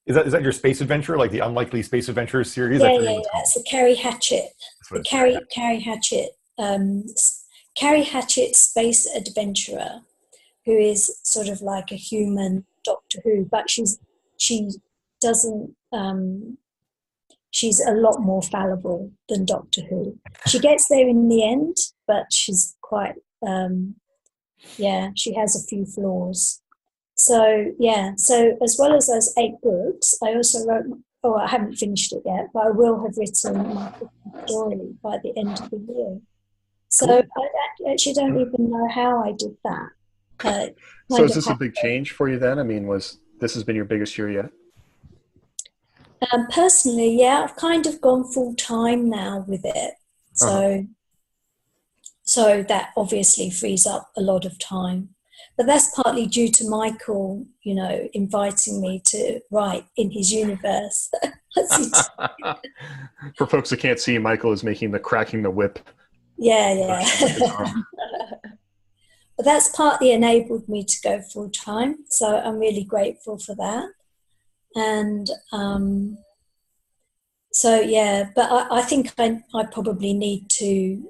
is that your space adventure, like the Unlikely Space Adventure series? I yeah, forget yeah, what yeah. it's called. It's the Carrie Hatchett. That's what The it's called. Carrie Hatchett. Carrie Hatchett space adventurer, who is sort of like a human Doctor Who, but she doesn't. She's a lot more fallible than Doctor Who. She gets there in the end, but she's quite. She has a few flaws. So so as well as those 8 books, I also wrote. Oh, I haven't finished it yet, but I will have written my story by the end of the year. So I actually don't even know how I did that. So is this a big change for you then? I mean, this has been your biggest year yet? Personally, yeah, I've kind of gone full time now with it. So that obviously frees up a lot of time. But that's partly due to Michael, inviting me to write in his universe. For folks who can't see, Michael is making the cracking the whip. Yeah. But that's partly enabled me to go full time. So I'm really grateful for that. And but I think I probably need to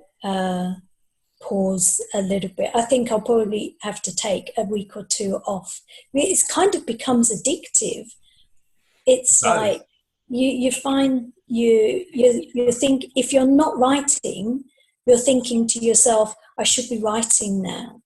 pause a little bit. I think I'll probably have to take a week or 2 off. I mean, it kind of becomes addictive. It's like you find you think if you're not writing, you're thinking to yourself, I should be writing now,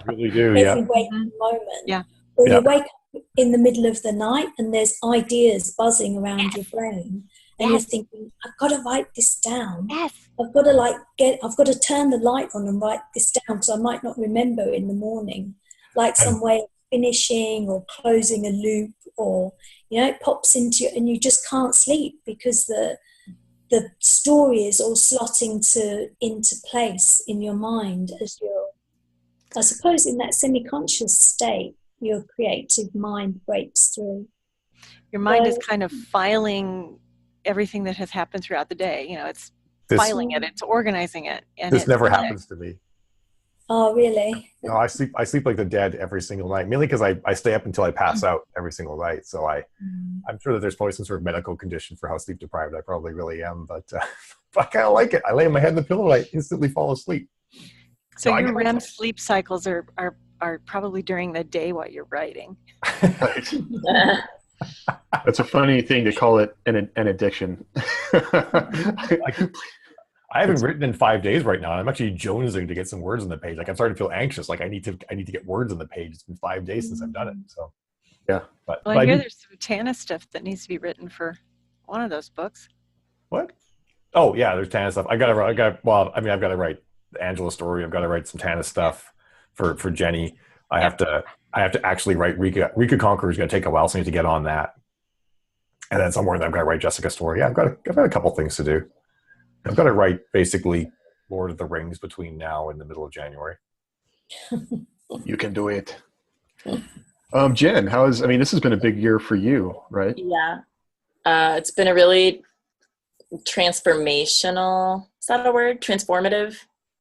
Really do, every waking moment. Yeah. Or you wake up in the middle of the night and there's ideas buzzing around your brain, and you're thinking, I've got to write this down. Yes. I've got to turn the light on and write this down because I might not remember in the morning, like some way of finishing or closing a loop, or it pops into you and you just can't sleep because the story is all slotting into place in your mind as I suppose in that semi-conscious state, your creative mind breaks through. Your mind is kind of filing everything that has happened throughout the day. It's filing it, it's organizing it. And this never happens to me. Oh, really? No, I sleep like the dead every single night, mainly because I stay up until I pass out every single night. So I'm sure that there's probably some sort of medical condition for how sleep deprived I probably really am, but I kind of like it. I lay my head in the pillow and I instantly fall asleep. So your REM sleep cycles are probably during the day while you're writing. Right. That's a funny thing to call it an addiction. I haven't written in 5 days right now. I'm actually jonesing to get some words on the page. Like I'm starting to feel anxious. Like I need to get words on the page. It's been 5 days since I've done it. So yeah. But I hear there's some Tana stuff that needs to be written for one of those books. What? Oh yeah, there's Tana stuff. I've got to write the Angela story. I've got to write some Tana stuff for Jenny. I have to actually write Rika. Rika Conqueror is going to take a while, so I need to get on that. And then somewhere I've got to write Jessica's story. Yeah, I've got a couple things to do. I've got to write basically Lord of the Rings between now and the middle of January. You can do it. Jen, this has been a big year for you, right? Yeah. It's been a really transformational, is that a word? Transformative?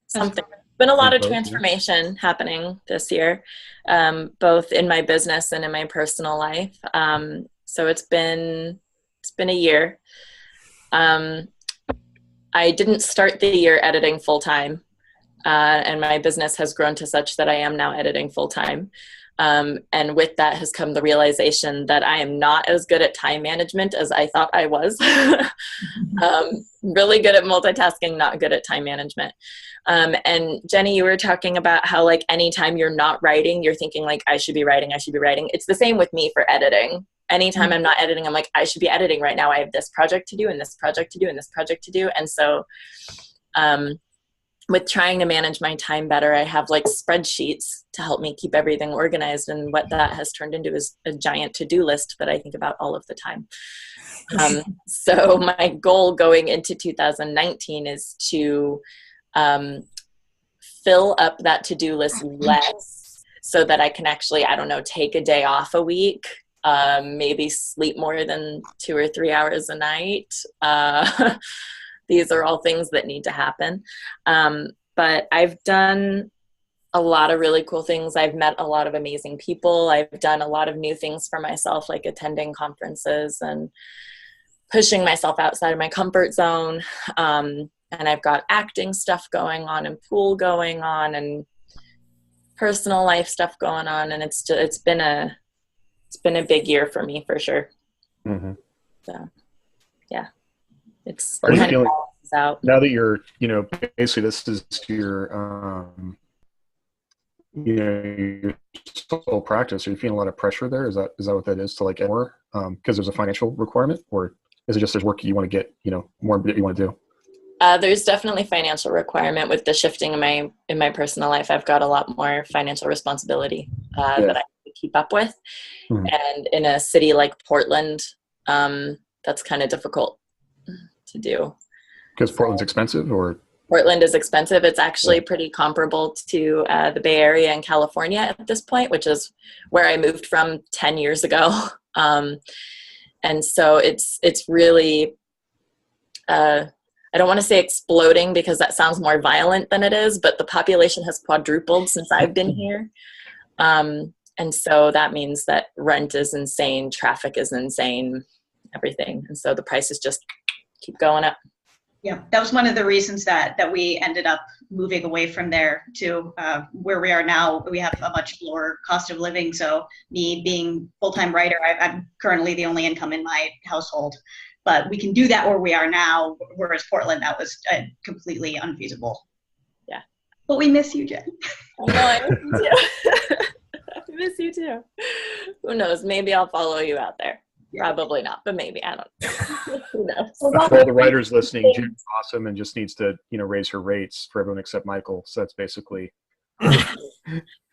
Something. Been a lot of transformation happening this year, both in my business and in my personal life. So it's been a year. I didn't start the year editing full time, and my business has grown to such that I am now editing full time. And with that has come the realization that I am not as good at time management as I thought I was. Really good at multitasking, not good at time management. And Jenny, you were talking about how like anytime you're not writing, you're thinking like, I should be writing. It's the same with me for editing. Anytime I'm not editing, I'm like, I should be editing right now. I have this project to do and this project to do and this project to do. And so with trying to manage my time better, I have like spreadsheets to help me keep everything organized. And what that has turned into is a giant to-do list that I think about all of the time. So my goal going into 2019 is to fill up that to-do list less so that I can actually, take a day off a week maybe sleep more than 2 or 3 hours a night. These are all things that need to happen. But I've done a lot of really cool things. I've met a lot of amazing people. I've done a lot of new things for myself, like attending conferences and pushing myself outside of my comfort zone. And I've got acting stuff going on and pool going on and personal life stuff going on. And it's been a big year for me for sure. Mm-hmm. So yeah, it's Are you kind of feeling balances out. now that you're, basically this is your, your sole practice? Are you feeling a lot of pressure there? Is that what that is to like get more? Because there's a financial requirement, or is it just there's work you want to get, more that you want to do? There's definitely financial requirement with the shifting in my personal life. I've got a lot more financial responsibility that I have to keep up with. Mm-hmm. And in a city like Portland, that's kind of difficult to do. Because Portland's expensive, or? Portland is expensive. It's actually pretty comparable to the Bay Area in California at this point, which is where I moved from 10 years ago. And so it's really, I don't want to say exploding because that sounds more violent than it is, but the population has quadrupled since I've been here. And so that means that rent is insane, traffic is insane, everything. And so the prices just keep going up. Yeah, that was one of the reasons that we ended up moving away from there to where we are now. We have a much lower cost of living. So me being full-time writer, I'm currently the only income in my household. But we can do that where we are now, whereas Portland, that was completely unfeasible. Yeah. But we miss you, Jen. I know, I miss you too. I miss you too. Who knows? Maybe I'll follow you out there. Probably not, but maybe. I don't know. Who knows? For all the writers listening, Jen's awesome and just needs to, raise her rates for everyone except Michael. So that's basically.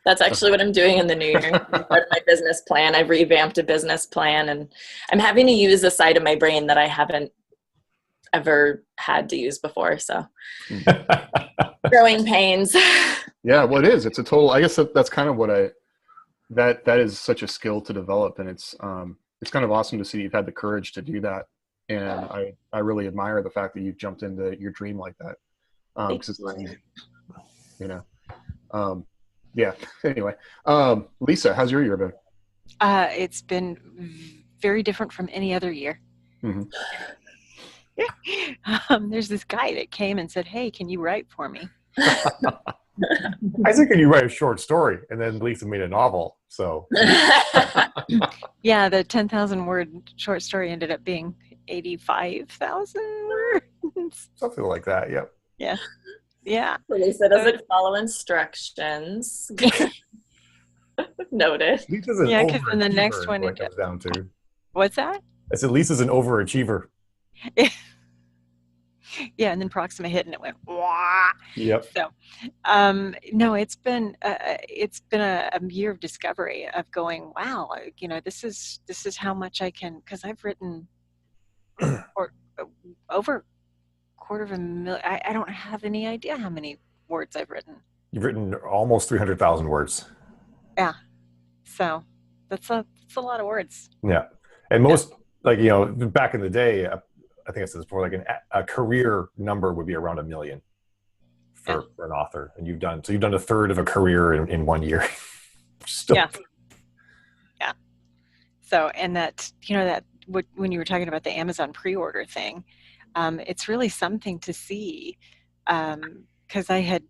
That's actually what I'm doing in the new year. Part of my business plan. I've revamped a business plan, and I'm having to use a side of my brain that I haven't ever had to use before. So, growing pains. Yeah, well, it is. It's a total. I guess that's kind of what that is such a skill to develop, and it's kind of awesome to see you've had the courage to do that, and I really admire the fact that you've jumped into your dream like that, because it's not easy, Yeah. Anyway, Lisa, how's your year been? It's been very different from any other year. Mm-hmm. There's this guy that came and said, "Hey, can you write for me?" I think you write a short story, and then Lisa made a novel. So yeah, the 10,000 word short story ended up being 85,000 words. Something like that. Yep. Yeah. Yeah. Lisa doesn't follow instructions. Noted. Lisa's an Yeah, because in the next overachiever, one it comes down to. What's that? I said Lisa's an overachiever. Yeah, and then Proxima hit and it went wah. Yep. So, no, it's been a year of discovery of going, wow, this is how much I can, because I've written over 250,000. I don't have any idea how many words I've written. You've written almost 300,000 words. Yeah. So that's a lot of words. Yeah. And most, back in the day, I think I said this before, like a career number would be around 1 million for an author. And you've done a third of a career in 1 year. Yeah. Yeah. So, and that, when you were talking about the Amazon pre-order thing, it's really something to see. Because I had,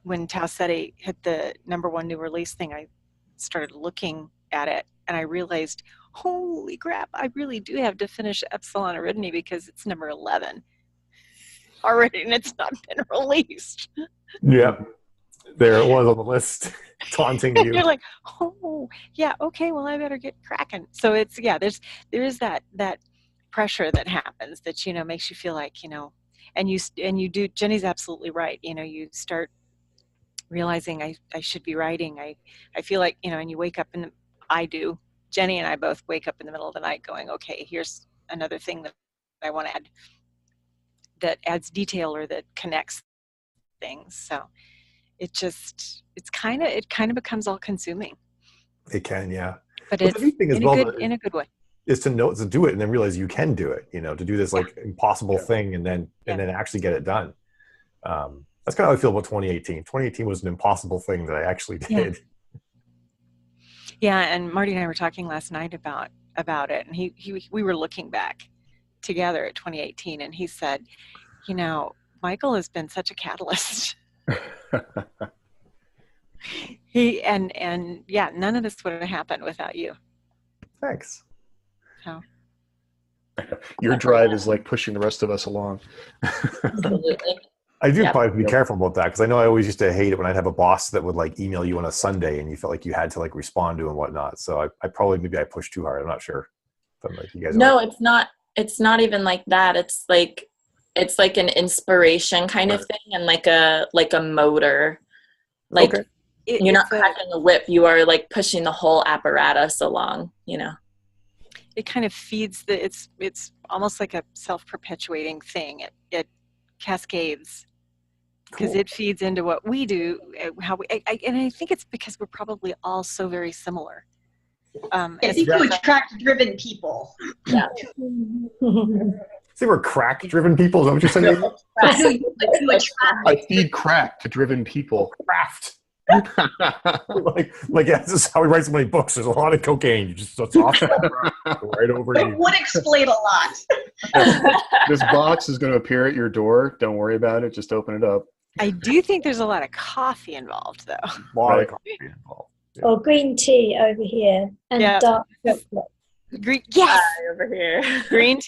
when Tau Ceti hit the #1 new release thing, I started looking at it and I realized, holy crap, I really do have to finish Epsilon Ariadne because it's number 11 already and it's not been released. Yep. There it was on the list, taunting you. You're like, oh, yeah, okay, well, I better get cracking. So it's, there is that pressure that happens that, makes you feel like, and you do, Jenny's absolutely right. You start realizing I should be writing. I feel like, and you wake up Jenny and I both wake up in the middle of the night going, okay, here's another thing that I want to add that adds detail or that connects things. So it kind of becomes all consuming. It can, yeah. but But it's the neat thing as in well a good way. is to know to do it and then realize you can do it. To do this like impossible thing and then actually get it done. That's kind of how I feel about 2018. 2018 was an impossible thing that I actually did. Yeah, and Marty and I were talking last night about it, and we were looking back together at 2018, and he said, Michael has been such a catalyst. None of this would have happened without you. Thanks. So Your drive is like pushing the rest of us along. Absolutely. I do probably be careful about that because I know I always used to hate it when I'd have a boss that would like email you on a Sunday and you felt like you had to like respond to and whatnot. So I probably maybe I pushed too hard. I'm not sure. Like you guys no, it's not. It's not even like that. It's like an inspiration kind of thing, and like a motor. Like you're not cracking the whip. You are like pushing the whole apparatus along. It kind of feeds it's almost like a self-perpetuating thing. It cascades because it feeds into what we do, and I think it's because we're probably all so very similar. I think you attract driven people. Yeah. See, we're crack-driven people. Is that what you're saying? I feed crack to driven people. Craft. like this is how we write so many books. There's a lot of cocaine. You just toss right over you. It would explain a lot. This box is going to appear at your door. Don't worry about it. Just open it up. I do think there's a lot of coffee involved, though. A lot of coffee involved. Yeah. Or green tea over here and dark chocolate. Yes, over here. green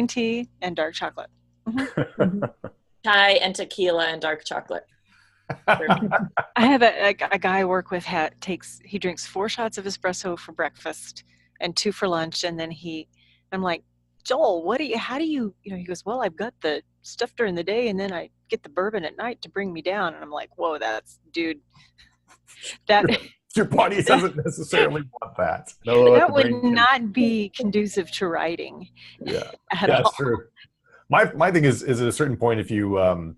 tea, and dark chocolate. Mm-hmm. Chai and tequila and dark chocolate. I have a guy I work with he drinks 4 shots of espresso for breakfast and 2 for lunch, and then I'm like, Joel, how do you he goes, well, I've got the stuff during the day and then I get the bourbon at night to bring me down. And I'm like, whoa, your body doesn't necessarily want that. No, that would not be conducive to writing. Yeah, all. That's true. My thing is at a certain point, if you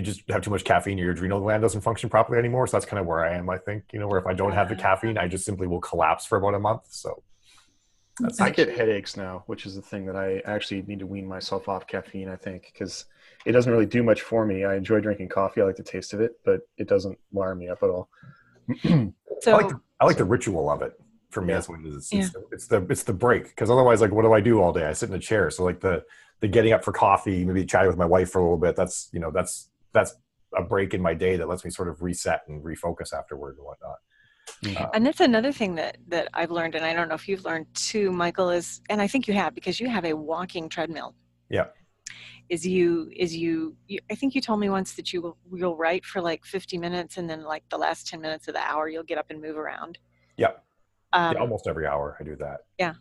just have too much caffeine, your adrenal gland doesn't function properly anymore. So that's kind of where I am, I think, where if I don't have the caffeine, I just simply will collapse for about a month. So I get headaches now, which is the thing that I actually need to wean myself off caffeine, I think, because it doesn't really do much for me. I enjoy drinking coffee. I like the taste of it, but it doesn't wire me up at all. So I like the ritual of it. For me, that's what it is. It's the break, because otherwise, like, what do I do all day? I sit in a chair. So like the getting up for coffee, maybe chatting with my wife for a little bit. That's a break in my day that lets me sort of reset and refocus afterward and whatnot. And that's another thing that I've learned, and I don't know if you've learned too, Michael, and I think you have, because you have a walking treadmill. Yeah. I think you told me once that you'll write for like 50 minutes and then like the last 10 minutes of the hour you'll get up and move around. Yeah. Almost every hour I do that. Yeah.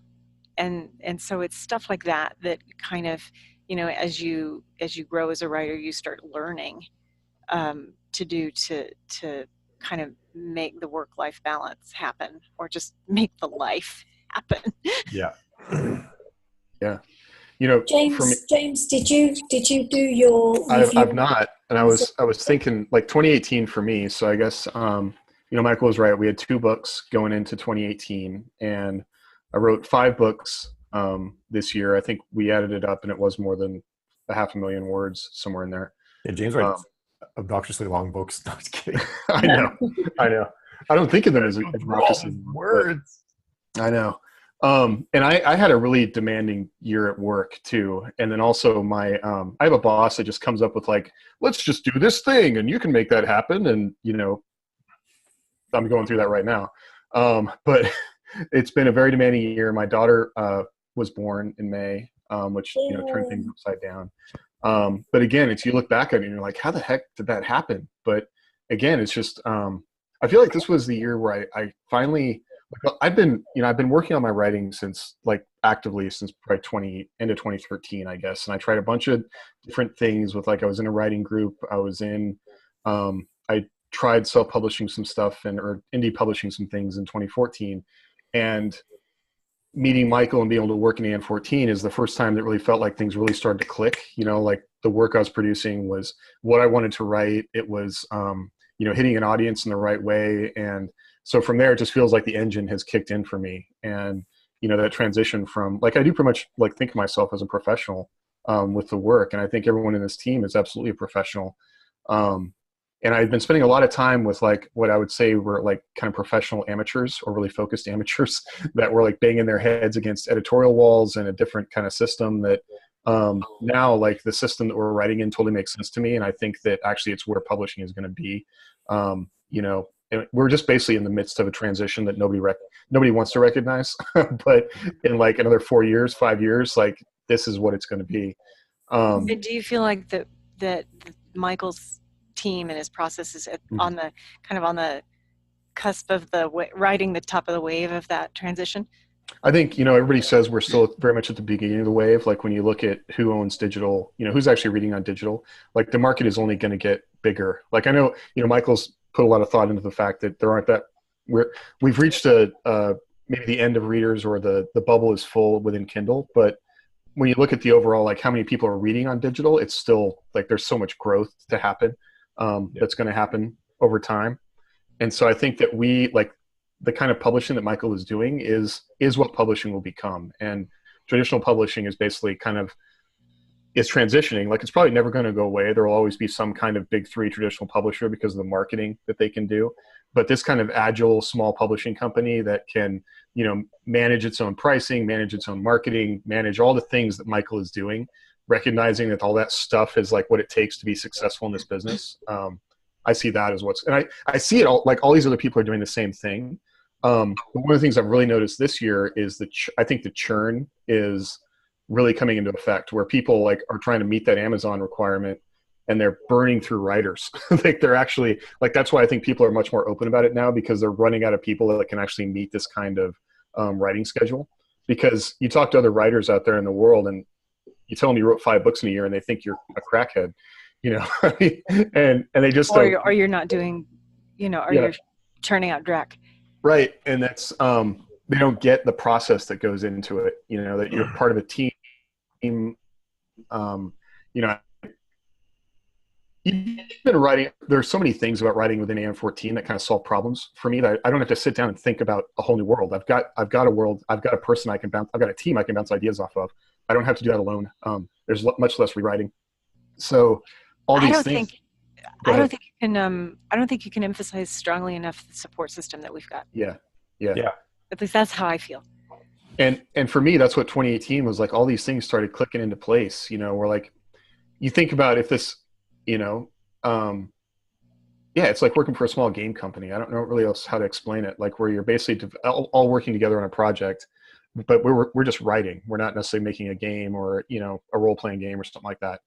And so it's stuff like that kind of, as you grow as a writer, you start learning to do to kind of make the work-life balance happen, or just make the life happen. Yeah. Yeah. James, did you do your review? I've not, and I was thinking like 2018 for me. So I guess Michael was right. We had 2 books going into 2018, and I wrote 5 books this year. I think we added it up, and it was more than 500,000 words, somewhere in there. Yeah, James writes obnoxiously long books. No, I was kidding. I know. I don't think of them as obnoxiously long words. I know. And I had a really demanding year at work too. And then also I have a boss that just comes up with like, let's just do this thing and you can make that happen. And, I'm going through that right now. But it's been a very demanding year. My daughter was born in May, which, turned things upside down. But again, it's, you look back at it and you're like, how the heck did that happen? But again, it's just, I feel like this was the year where I finally, I've been working on my writing since actively since probably end of 2013, I guess. And I tried a bunch of different things with I was in a writing group. I tried self-publishing some stuff or indie publishing some things in 2014, and meeting Michael and being able to work in Aeon 14 is the first time that really felt like things really started to click. The work I was producing was what I wanted to write. It was, hitting an audience in the right way. And So from there, it just feels like the engine has kicked in for me. And, that transition from, like, I do pretty much like think of myself as a professional with the work. And I think everyone in this team is absolutely a professional. And I've been spending a lot of time with like what I would say were like kind of professional amateurs or really focused amateurs that were like banging their heads against editorial walls and a different kind of system that now like the system that we're writing in totally makes sense to me. And I think that actually it's where publishing is going to be. And we're just basically in the midst of a transition that nobody wants to recognize, but in like another 4 years, 5 years, like this is what it's going to be. And do you feel like that Michael's team and his process is on the cusp of riding the top of the wave of that transition? I think, everybody says we're still very much at the beginning of the wave. Like when you look at who owns digital, who's actually reading on digital, like the market is only going to get bigger. Like I know, Michael's put a lot of thought into the fact that there aren't we've reached maybe the end of readers or the bubble is full within Kindle. But when you look at the overall, like how many people are reading on digital, it's still like there's so much growth to happen that's going to happen over time. And so I think that the kind of publishing that Michael is doing is what publishing will become. And traditional publishing is basically is transitioning. Like it's probably never going to go away. There will always be some kind of big three traditional publisher because of the marketing that they can do. But this kind of agile, small publishing company that can, manage its own pricing, manage its own marketing, manage all the things that Michael is doing, recognizing that all that stuff is like what it takes to be successful in this business. I see that as and I see it all, like all these other people are doing the same thing. But one of the things I've really noticed this year is I think the churn is really coming into effect where people like are trying to meet that Amazon requirement and they're burning through writers. Like they're actually like, that's why I think people are much more open about it now because they're running out of people that can actually meet this kind of writing schedule. Because you talk to other writers out there in the world and you tell them you wrote 5 books in a year and they think you're a crackhead, and they just or you're not doing, you're churning out Drek. Right. And that's, they don't get the process that goes into it, that you're part of a team, even writing, there's so many things about writing within Aeon 14 that kind of solve problems for me that I don't have to sit down and think about a whole new world. I've got a world, I've got a person I've got a team I can bounce ideas off of. I don't have to do that alone. There's much less rewriting. So all these things. I don't think you can emphasize strongly enough the support system that we've got. Yeah. At least that's how I feel. And for me, that's what 2018 was like. All these things started clicking into place. Where like you think about if this, it's like working for a small game company. I don't know really else how to explain it. Like where you're basically all working together on a project, but we're just writing. We're not necessarily making a game or a role playing game or something like that.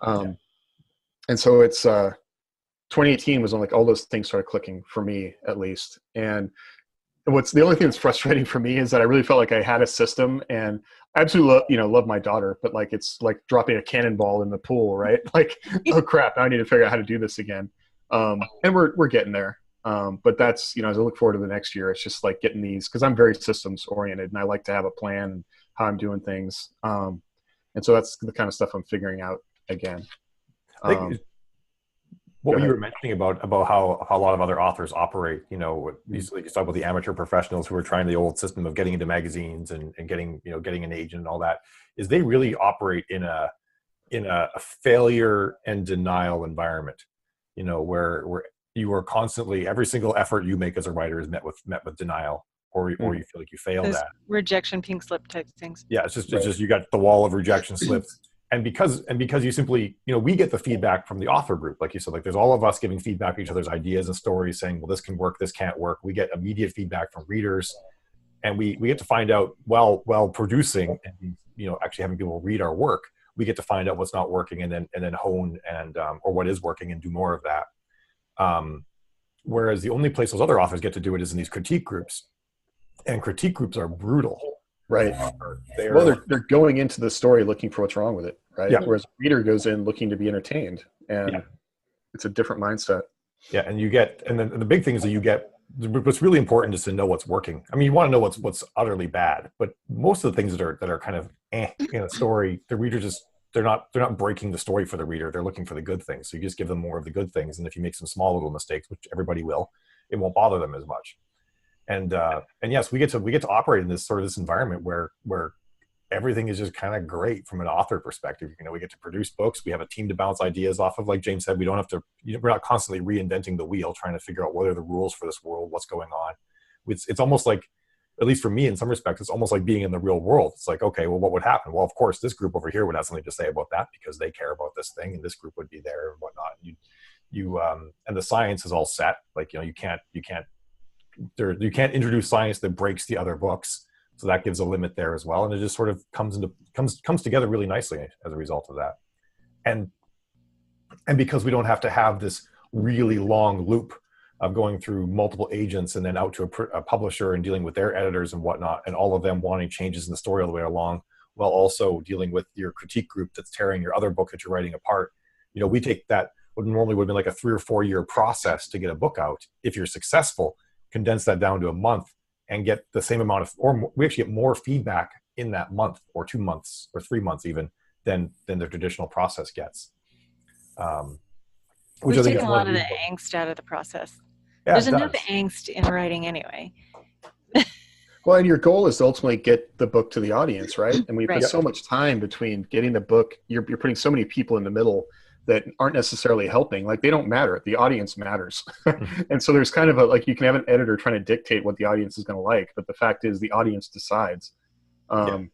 And so it's 2018 was when like all those things started clicking for me at least. And what's the only thing that's frustrating for me is that I really felt like I had a system and I absolutely love my daughter, but like it's like dropping a cannonball in the pool, right? Like, oh crap, now I need to figure out how to do this again. And we're getting there. But that's, as I look forward to the next year, it's just like getting these, because I'm very systems oriented and I like to have a plan and how I'm doing things. And so that's the kind of stuff I'm figuring out again. I think what you were mentioning about how a lot of other authors operate, you talk about the amateur professionals who are trying the old system of getting into magazines and getting an agent and all that, is they really operate in a failure and denial environment, where you are constantly, every single effort you make as a writer is met with denial, or you feel like you failed Those at. rejection pink slip type things. Yeah, it's just you got the wall of rejection slips. And because you simply, we get the feedback from the author group, like you said, like there's all of us giving feedback to each other's ideas and stories saying, well, this can work, this can't work. We get immediate feedback from readers, and we get to find out while producing and, actually having people read our work, we get to find out what's not working and then hone or what is working and do more of that. Whereas the only place those other authors get to do it is in these critique groups, and critique groups are brutal. Right. They're going into the story looking for what's wrong with it, right? Yeah. Whereas a reader goes in looking to be entertained, and it's a different mindset. Yeah, and then the big thing is that you get, what's really important is to know what's working. I mean, you want to know what's utterly bad, but most of the things that are kind of in a story, the reader they're not breaking the story for the reader. They're looking for the good things. So you just give them more of the good things, and if you make some small little mistakes, which everybody will, it won't bother them as much. And yes, we get to operate in this sort of this environment where everything is just kind of great from an author perspective. You know, we get to produce books. We have a team to bounce ideas off of. Like James said, we don't have to. We're not constantly reinventing the wheel, trying to figure out what are the rules for this world, what's going on. It's almost like, at least for me, in some respects, it's almost like being in the real world. It's like, okay, well, what would happen? Well, of course, this group over here would have something to say about that because they care about this thing, and this group would be there and whatnot. And the science is all set. Like, you know, you can't introduce science that breaks the other books. So that gives a limit there as well. And it just sort of comes together really nicely as a result of that. And because we don't have to have this really long loop of going through multiple agents and then out to a publisher and dealing with their editors and whatnot, and all of them wanting changes in the story all the way along, while also dealing with your critique group that's tearing your other book that you're writing apart. You know, we take that, what normally would have been like a 3 or 4 year process to get a book out. If you're successful, condense that down to a month and get the same amount of, or we actually get more feedback in that month or 2 months or 3 months even than the traditional process gets. Which We've I think taken is a lot of the angst out of the process. Yeah, There's enough angst in writing anyway. Well, and your goal is to ultimately get the book to the audience, right? And we Right. put so much time between getting the book. You're putting so many people in the middle that aren't necessarily helping. Like, they don't matter. The audience matters. And so there's kind of like, you can have an editor trying to dictate what the audience is going to like, but the fact is the audience decides. I mean,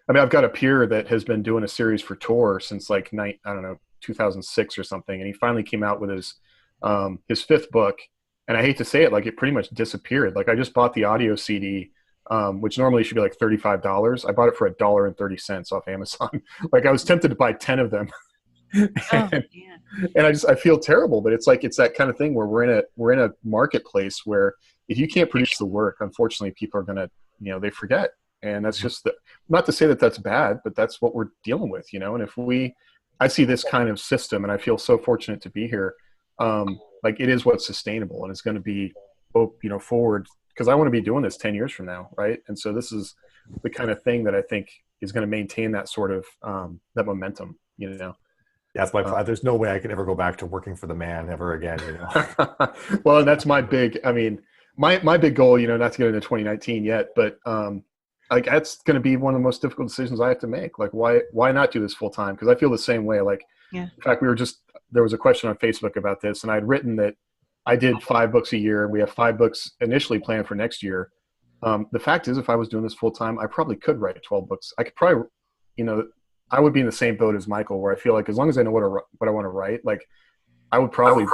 I've got a peer that has been doing a series for Tor since like 2006 or something, and he finally came out with his 5th book. And I hate to say it, like, it pretty much disappeared. Like, I just bought the audio CD, which normally should be like $35. I bought it for $1.30 off Amazon. Like, I was tempted to buy 10 of them. And I feel terrible, but it's like, it's that kind of thing where we're in a marketplace where if you can't produce the work, unfortunately, people are gonna, they forget. And that's just not to say that that's bad, but that's what we're dealing with, And I see this kind of system, and I feel so fortunate to be here. Like, it is what's sustainable, and it's going to be, forward, because I want to be doing this 10 years from now, right? And so this is the kind of thing that I think is going to maintain that sort of that momentum, Yeah, it's my there's no way I could ever go back to working for the man ever again, Well, and that's my big, my big goal, not to get into 2019 yet, but like, that's going to be one of the most difficult decisions I have to make. Like, why not do this full time? Because I feel the same way. Like, in fact, there was a question on Facebook about this, and I'd written that I did 5 books a year. We have 5 books initially planned for next year. The fact is, if I was doing this full time, I probably could write 12 books. I could probably, I would be in the same boat as Michael, where I feel like as long as I know what I want to write, like, I would probably,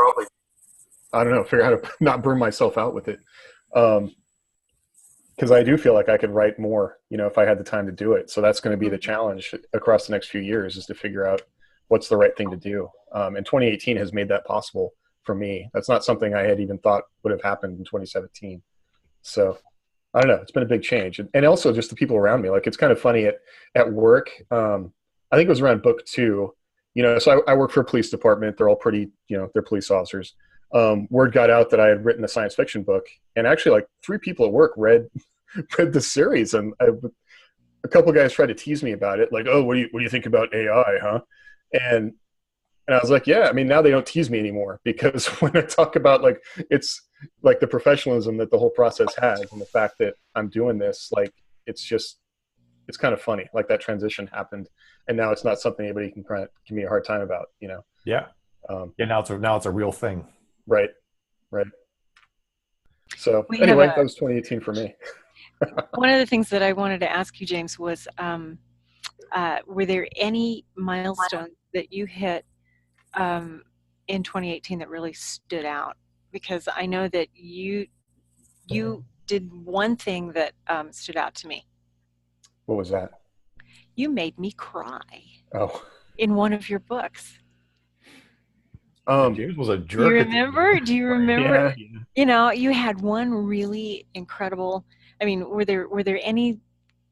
I don't know, figure out how to not burn myself out with it. Because I do feel like I could write more, if I had the time to do it. So that's going to be the challenge across the next few years, is to figure out what's the right thing to do. And 2018 has made that possible for me. That's not something I had even thought would have happened in 2017. So I don't know. It's been a big change. And also just the people around me. Like, it's kind of funny at work. I think it was around book 2, so I work for a police department. They're all pretty, they're police officers. Word got out that I had written a science fiction book, and actually like 3 people at work read the series, and a couple of guys tried to tease me about it, like, oh, what do you think about AI, huh? And I was like, yeah, now they don't tease me anymore, because when I talk about, like, it's like the professionalism that the whole process has, and the fact that I'm doing this, like, it's kind of funny. Like, that transition happened, and now it's not something anybody can give me a hard time about, Yeah. Now it's a real thing. Right. So anyway, that was 2018 for me. One of the things that I wanted to ask you, James, was were there any milestones that you hit in 2018 that really stood out? Because I know that you did one thing that stood out to me. What was that? You made me cry. Oh. In one of your books. James was a jerk. Do you remember? Yeah. You had one really incredible. Were there any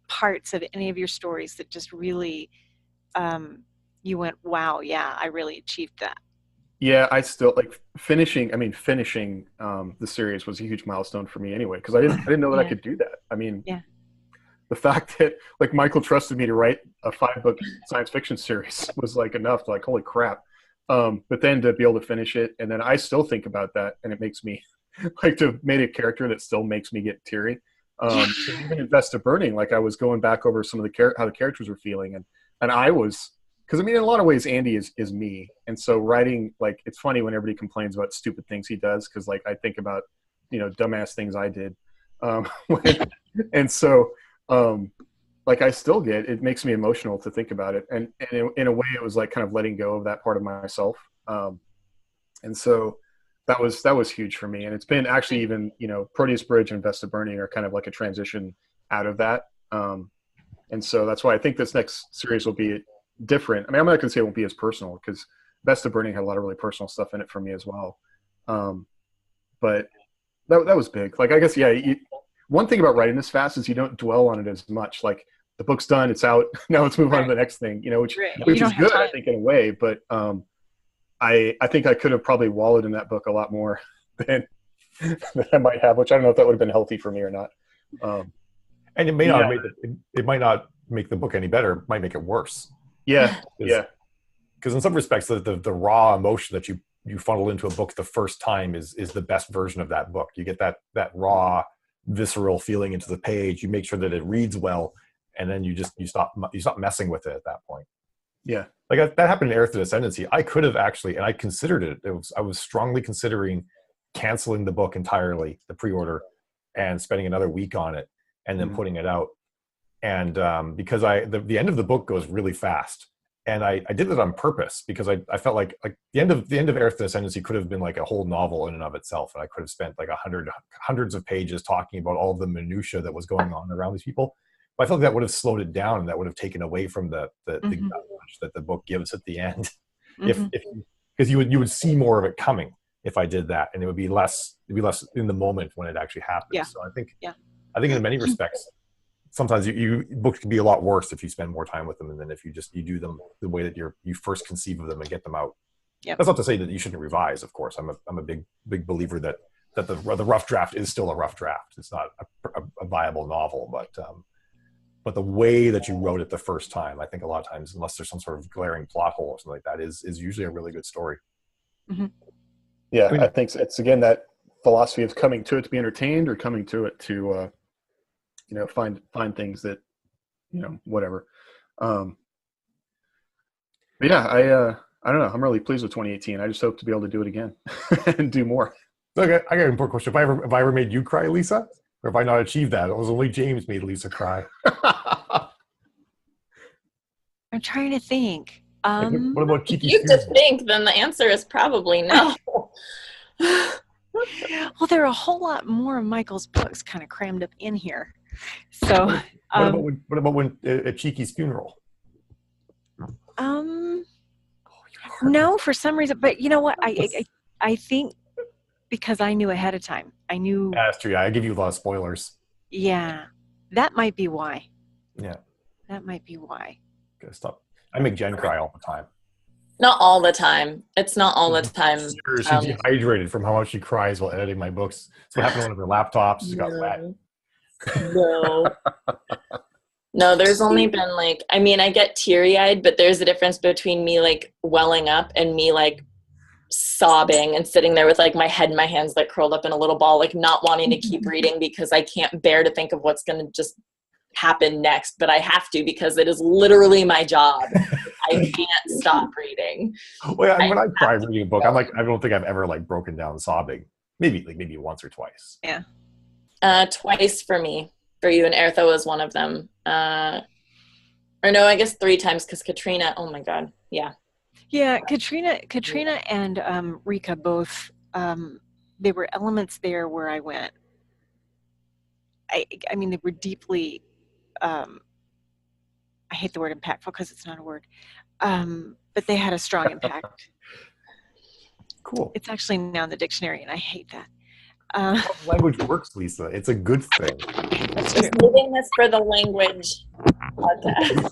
parts of any of your stories that just really you went, wow, yeah, I really achieved that? Yeah, I still like finishing the series was a huge milestone for me anyway, because I didn't know that I could do that. The fact that, like, Michael trusted me to write a 5-book science fiction series was like enough to, like, holy crap. But then to be able to finish it, and then I still think about that, and it makes me like to have made a character that still makes me get teary. Even in Vesta Burning, like I was going back over some of the how the characters were feeling, and I was, because I mean, in a lot of ways, Andy is me, and so writing, like, it's funny when everybody complains about stupid things he does, because like I think about, dumbass things I did, and so like I still it makes me emotional to think about it, and in a way, it was like kind of letting go of that part of myself, and so that was huge for me. And it's been actually even, Proteus Bridge and Vesta Burning are kind of like a transition out of that. And so that's why I think this next series will be different. I mean, I'm not going to say it won't be as personal, because Vesta Burning had a lot of really personal stuff in it for me as well. But that was big. Like, I guess, yeah, one thing about writing this fast is you don't dwell on it as much. Like, the book's done, it's out, now let's move on to the next thing, which is good, I think, in a way. But I think I could have probably wallowed in that book a lot more than I might have, which I don't know if that would have been healthy for me or not. And it may not make it might not make the book any better. It might make it worse. Yeah, Because in some respects, the raw emotion that you funnel into a book the first time is the best version of that book. You get that raw, visceral feeling into the page. You make sure that it reads well, and then you stop messing with it at that point. Yeah. Like that happened in Heir of the Ascendancy. I could have actually, and I considered it. I was strongly considering canceling the book entirely, the pre-order, and spending another week on it, and then putting it out. And because the end of the book goes really fast, and I did it on purpose, because I felt like the end of Heir of the Ascendancy could have been like a whole novel in and of itself, and I could have spent like hundreds of pages talking about all of the minutia that was going on around these people. But I felt like that would have slowed it down, and that would have taken away from the gut punch that the book gives at the end. Because you would see more of it coming if I did that, and it would be less in the moment when it actually happens. Yeah. So I think in many respects, sometimes books can be a lot worse if you spend more time with them, and then if you do them the way that you first conceive of them and get them out. Yep. That's not to say that you shouldn't revise. Of course, I'm a big believer that the rough draft is still a rough draft. It's not a viable novel, but the way that you wrote it the first time, I think a lot of times, unless there's some sort of glaring plot hole or something like that, is usually a really good story. Mm-hmm. Yeah, I think it's again that philosophy of coming to it to be entertained, or coming to it to find things that whatever. But yeah, I don't know. I'm really pleased with 2018. I just hope to be able to do it again and do more. Okay, I got an important question. Have I ever made you cry, Lisa? Or have I not achieved that? It was only James made Lisa cry. I'm trying to think. What about cheeky? If you have to think, then the answer is probably no. Well, there are a whole lot more of Michael's books kind of crammed up in here. So, what about when at Cheeky's funeral? No, for some reason, but you know what? I think because I knew ahead of time. I knew. Yeah, that's true. I give you a lot of spoilers. Yeah, that might be why. Yeah, that might be why. Gotta stop. I make Jen cry all the time. Not all the time. It's not all the time. She's dehydrated from how much she cries while editing my books. So what happened to one of her laptops? She got wet. No, there's only been I get teary-eyed, but there's a difference between me welling up and me sobbing and sitting there with my head in my hands curled up in a little ball, not wanting to keep reading because I can't bear to think of what's going to just happen next, but I have to because it is literally my job. I can't stop reading. Well, when I cry reading a book, I don't think I've ever broken down sobbing. Maybe once or twice. Yeah. Twice for me. For you, and Ertha was one of them. Or no, I guess 3 times because Katrina. Oh my God. Yeah. Yeah, Katrina and Rika both. There were elements there where I went. I mean, they were deeply. I hate the word impactful because it's not a word, but they had a strong impact. Cool. It's actually now in the dictionary, and I hate that. Language works, Lisa. It's a good thing. Just moving this for the language podcast.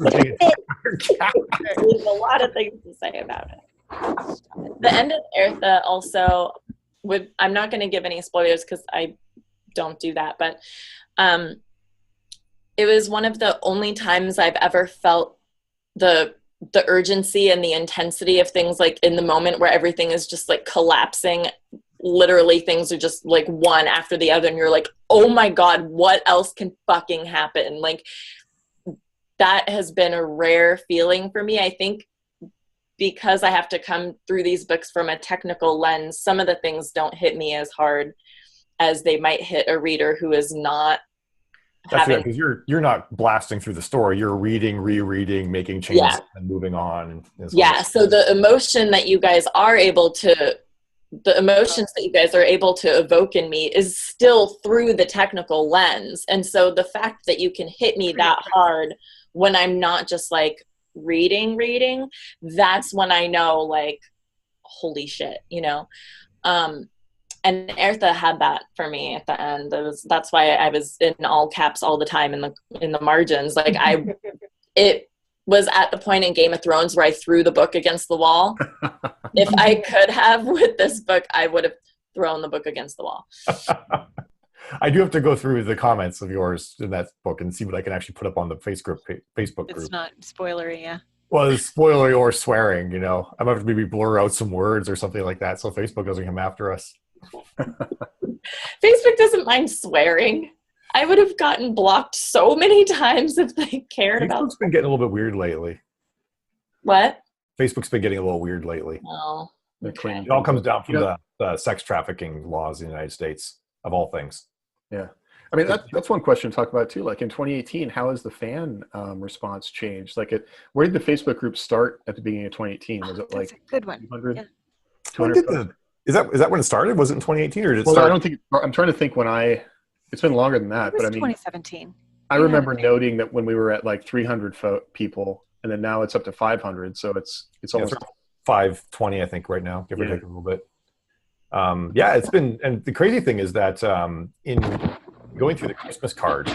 There's a lot of things to say about it. The end of Ertha also I'm not going to give any spoilers because I don't do that, but it was one of the only times I've ever felt the urgency and the intensity of things in the moment where everything is just collapsing literally things are just like one after the other, and you're like, oh my god, what else can fucking happen? Like, that has been a rare feeling for me. I think because I have to come through these books from a technical lens, some of the things don't hit me as hard as they might hit a reader who is not That's having. because you're not blasting through the story. You're reading, rereading, making changes, and moving on. And So the emotion that you guys are able to, the emotions that you guys are able to evoke in me is still through the technical lens. And so the fact that you can hit me that hard when I'm not just like reading, that's when I know, like, holy shit, you know? And Ertha had that for me at the end. That's why I was in all caps all the time in the margins. Like, it was at the point in Game of Thrones where I threw the book against the wall. If I could have with this book, I would have thrown the book against the wall. I do have to go through the comments of yours in that book and see what I can actually put up on the Facebook group. It's not spoilery, yeah. Well, it's spoilery or swearing, you know. I'm going to have to maybe blur out some words or something like that so Facebook doesn't come after us. Facebook doesn't mind swearing. I would have gotten blocked so many times if they cared about. Facebook's been getting a little bit weird lately. What? Facebook's been getting a little weird lately. Oh, okay. It all comes down from the sex trafficking laws in the United States, of all things. Yeah. I mean, that's one question to talk about too. Like in 2018, how has the fan response changed? Like, where did the Facebook group start at the beginning of 2018? Was it like a good one? 200? Yeah. 200 is that when it started? Was it in 2018 or did it well, start? I don't think. I'm trying to think when it's been longer than that. It was but I mean, 2017. I remember noting that when we were at like 300 people, and then now it's up to 500. So it's almost 520, I think, right now, give or take a little bit. It's been, and the crazy thing is that in going through the Christmas cards,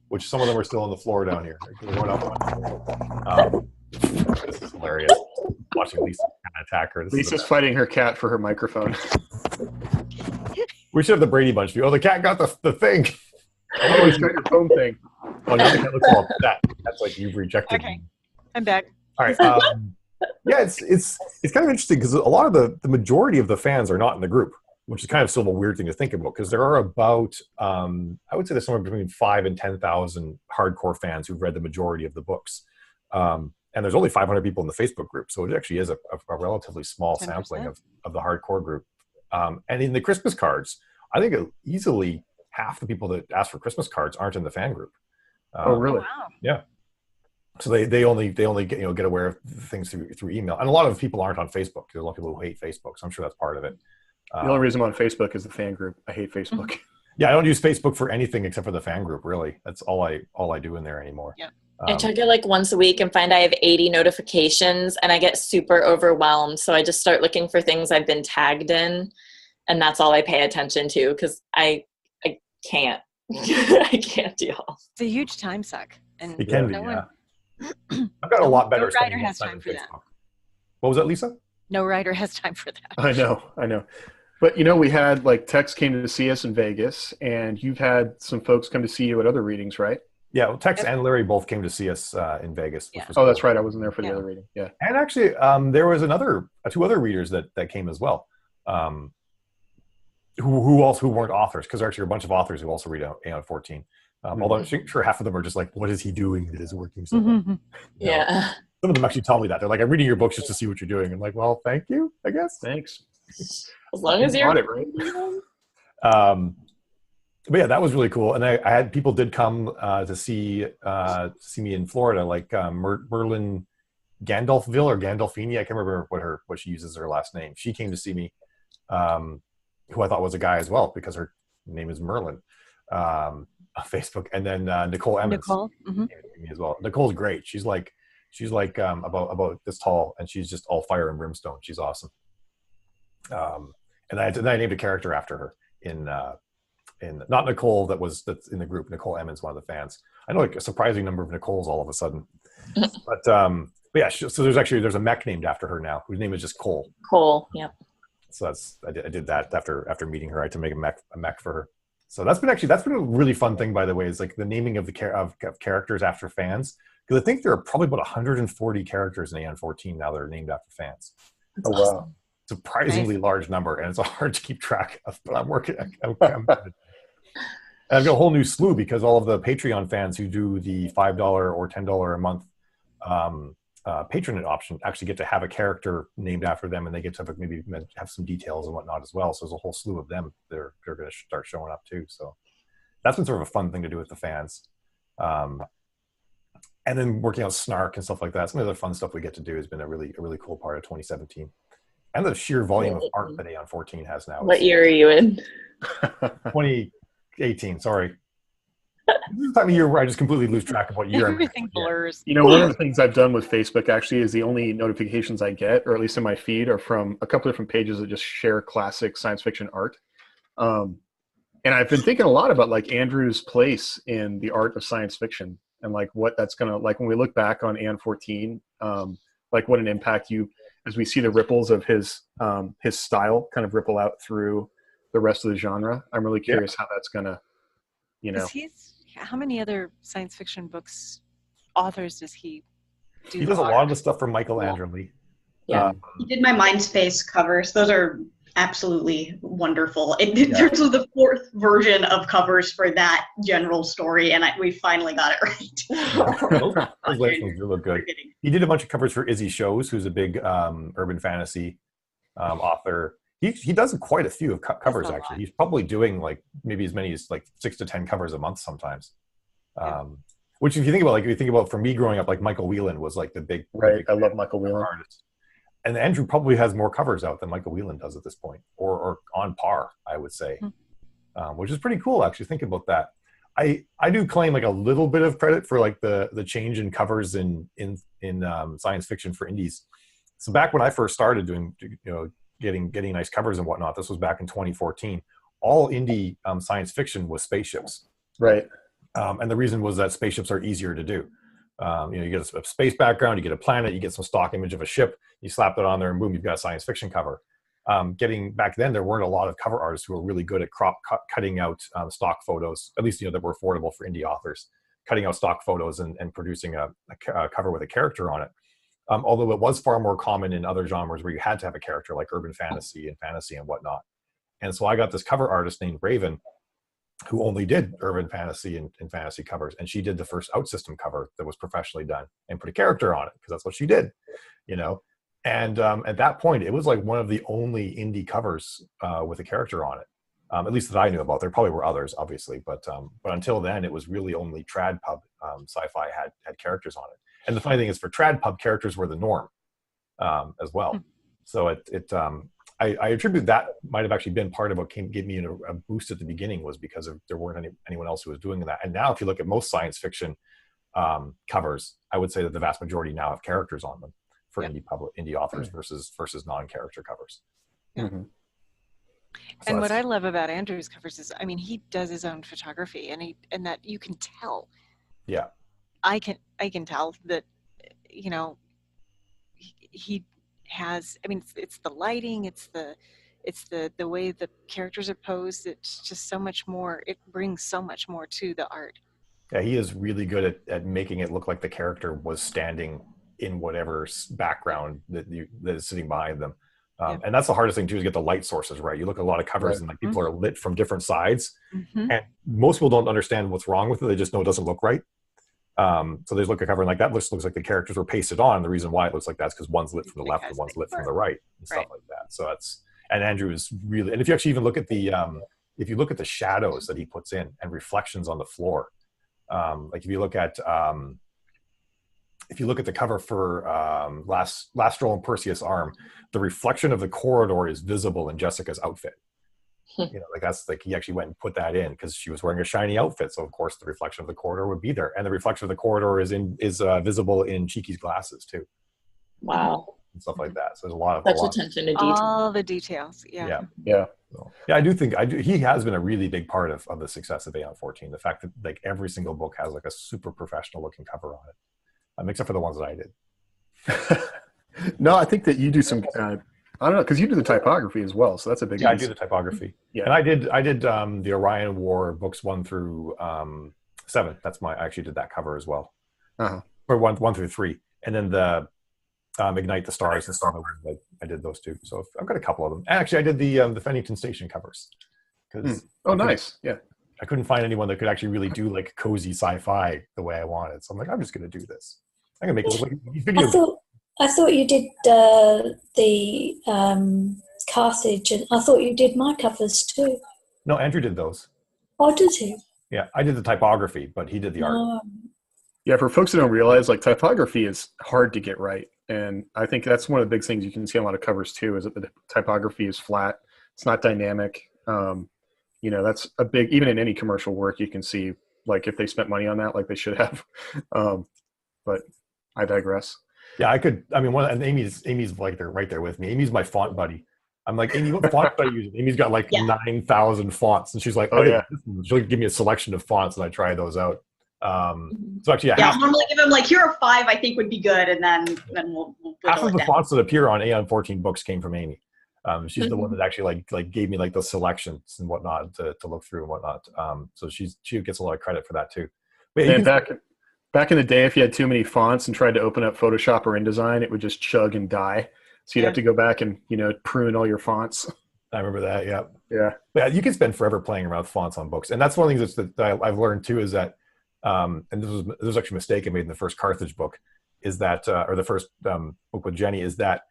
which some of them are still on the floor down here. We're going up this is hilarious. Watching Lisa kind of attack her. Lisa's fighting her cat for her microphone. We should have the Brady Bunch view. Oh, the cat got the thing. Oh, he's got your phone thing. Oh, now the cat looks all upset. That's like you've rejected me. I'm back. All right. It's kind of interesting because a lot of the majority of the fans are not in the group, which is kind of still a weird thing to think about because there are about, I would say there's somewhere between 5,000 and 10,000 hardcore fans who've read the majority of the books. And there's only 500 people in the Facebook group. So it actually is a relatively small 10%. Sampling of the hardcore group. And in the Christmas cards, I think easily half the people that ask for Christmas cards aren't in the fan group. Oh, really? Wow. Yeah. So they only get aware of things through email. And a lot of people aren't on Facebook. There's a lot of people who hate Facebook. So I'm sure that's part of it. The only reason I'm on Facebook is the fan group. I hate Facebook. Yeah, I don't use Facebook for anything except for the fan group, really. That's all I do in there anymore. Yeah. I check it like once a week and find I have 80 notifications and I get super overwhelmed. So I just start looking for things I've been tagged in, and that's all I pay attention to because I can't. I can't deal. It's a huge time suck. And it can be, I've got a lot better. No writer has time for that. What was that, Lisa? No writer has time for that. I know. But, we had, like, Tex came to see us in Vegas, and you've had some folks come to see you at other readings, right? Yeah, well, Tex and Larry both came to see us in Vegas. Yeah. Oh, that's right. I wasn't there for the other reading. Yeah. And actually, there was two other readers that came as well, who also weren't authors, because there are actually a bunch of authors who also read Aeon 14. Although I'm sure half of them are just like, what is he doing that is working so well? Yeah. Some of them actually tell me that. They're like, I'm reading your books just to see what you're doing. I'm like, well, thank you, I guess. Thanks. As long as you're it, right? But yeah, that was really cool. And I had people did come to see me in Florida, like Merlin Gandolfville or Gandolfini. I can't remember what she uses her last name. She came to see me, who I thought was a guy as well because her name is Merlin on Facebook. And then Nicole Emmons came to see me as well. Nicole's great. She's like about this tall, and she's just all fire and brimstone. She's awesome. And I named a character after her in not Nicole that's in the group. Nicole Emmons, one of the fans. I know like a surprising number of Nicoles all of a sudden. But yeah, so there's a mech named after her now whose name is just Cole. Cole, yeah. So I did that after meeting her. I had to make a mech for her. So that's been a really fun thing, by the way, is like the naming of of characters after fans. Because I think there are probably about 140 characters in Aeon 14 now that are named after fans. Oh, wow. surprisingly large number, and it's hard to keep track of. But I'm working. I've got a whole new slew because all of the Patreon fans who do the $5 or $10 a month patronage option actually get to have a character named after them, and they get to maybe have some details and whatnot as well. So there's a whole slew of them. They're going to start showing up too. So that's been sort of a fun thing to do with the fans. And then working out Snark and stuff like that. Some of the fun stuff we get to do has been a really cool part of 2017. And the sheer volume of art that Aeon 14 has now. What year are you in? 2018, sorry. This is the time of year where I just completely lose track of what year Everything blurs. You know, one of the things I've done with Facebook actually is the only notifications I get, or at least in my feed, are from a couple different pages that just share classic science fiction art. And I've been thinking a lot about like Andrew's place in the art of science fiction and like what that's going to, like when we look back on Aeon 14, like what an impact as we see the ripples of his style kind of ripple out through the rest of the genre. I'm really curious how that's going to, how many other science fiction books authors does he do? He does a lot of the stuff for Michael Anderle. Yeah. He did my Mindspace covers. Those are absolutely wonderful. In terms of the 4th version of covers for that general story, and we finally got it right. Those legends do look good. He did a bunch of covers for Izzy Shows, who's a big urban fantasy author. He does quite a few of covers, actually. He's probably doing like maybe as many as like 6 to 10 covers a month sometimes. Which if you think about for me growing up, like Michael Whelan was like the big I love Michael Whelan artist. And Andrew probably has more covers out than Michael Whelan does at this point, or on par, I would say, which is pretty cool actually. Think about that. I do claim like a little bit of credit for like the change in covers in science fiction for indies. So back when I first started doing, getting nice covers and whatnot, this was back in 2014. All indie science fiction was spaceships, right? And the reason was that spaceships are easier to do. You get a space background, you get a planet, you get some stock image of a ship, you slap it on there, and boom, you've got a science fiction cover. Getting back then, there weren't a lot of cover artists who were really good at cutting out stock photos, at least that were affordable for indie authors, cutting out stock photos and producing a cover with a character on it. Although it was far more common in other genres where you had to have a character like urban fantasy and whatnot. And so I got this cover artist named Raven, who only did urban fantasy and fantasy covers. And she did the first Outsystem cover that was professionally done and put a character on it because that's what she did, And at that point, it was like one of the only indie covers with a character on it, at least that I knew about. There probably were others, obviously, but until then, it was really only Trad Pub Sci-Fi had characters on it. And the funny thing is, for Trad Pub, characters were the norm as well. So I attribute that might have actually been part of what gave me a boost at the beginning, was because there weren't anyone else who was doing that. And now if you look at most science fiction covers, I would say that the vast majority now have characters on them for indie authors versus non-character covers. Mm-hmm. And what I love about Andrew's covers is, he does his own photography, and that you can tell. Yeah. I can tell that, he has, it's the lighting, it's the way the characters are posed. It's just so much more, it brings so much more to the art. Yeah, he is really good at making it look like the character was standing in whatever background that is sitting behind them. And that's the hardest thing too, is get the light sources right. You look at a lot of covers and like people are lit from different sides, and most people don't understand what's wrong with it. They just know it doesn't look right. So they look at a cover and like that looks like the characters were pasted on. And the reason why it looks like that's because one's lit from the left and one's lit from the right and stuff like that. So and Andrew is really, and if you actually even look at if you look at the shadows that he puts in and reflections on the floor, like if you look at the cover for Lastral and Perseus' arm, the reflection of the corridor is visible in Jessica's outfit. That's like he actually went and put that in because she was wearing a shiny outfit, so of course the reflection of the corridor would be there, and the reflection of the corridor is visible in Cheeky's glasses too. Wow. And stuff like that. So there's a lot of attention to detail. All the details. Yeah. So, I do think he has been a really big part of the success of Aeon 14. The fact that like every single book has like a super professional looking cover on it, except for the ones that I did. No, I think that you do some. I don't know, because you do the typography as well, so that's a big. Yeah, I do the typography. Yeah, and I did the Orion War books 1 through 7. I actually did that cover as well. Or 1 through 3, and then the Ignite the Stars and stuff. I did those too. So I've got a couple of them. Actually, I did the Fennington Station covers because Oh, nice. Yeah. I couldn't find anyone that could actually really do like cozy sci-fi the way I wanted. So I'm like, I'm just going to do this. I'm going to make it look like a video. I thought you did the Carthage, and I thought you did my covers too. No, Andrew did those. Oh, did he? Yeah, I did the typography, but he did the art. Yeah, for folks who don't realize, like, typography is hard to get right. And I think that's one of the big things you can see on a lot of covers too, is that the typography is flat. It's not dynamic. You know, that's a big, even in any commercial work, you can see, like, if they spent money on that, like they should have. But I digress. Yeah, and Amy's like, they're right there with me. Amy's my font buddy. I'm like, Amy, what font do I use? Amy's got like 9,000 fonts. And she's like, oh yeah. She'll give me a selection of fonts and I try those out. So actually, I'll normally give them like, here are 5 I think would be good, and then we'll half of the fonts that appear on Aeon 14 books came from Amy. She's the one that actually like gave me like those selections and whatnot to look through and whatnot. So she gets a lot of credit for that too. But and back in the day, if you had too many fonts and tried to open up Photoshop or InDesign, it would just chug and die. So you'd have to go back and, you know, prune all your fonts. I remember that. Yeah. Yeah. But yeah, you can spend forever playing around with fonts on books, and that's one of the things that I've learned too is that, and this was actually a mistake I made in the first Carthage book, is that, or the first book with Jenny, is that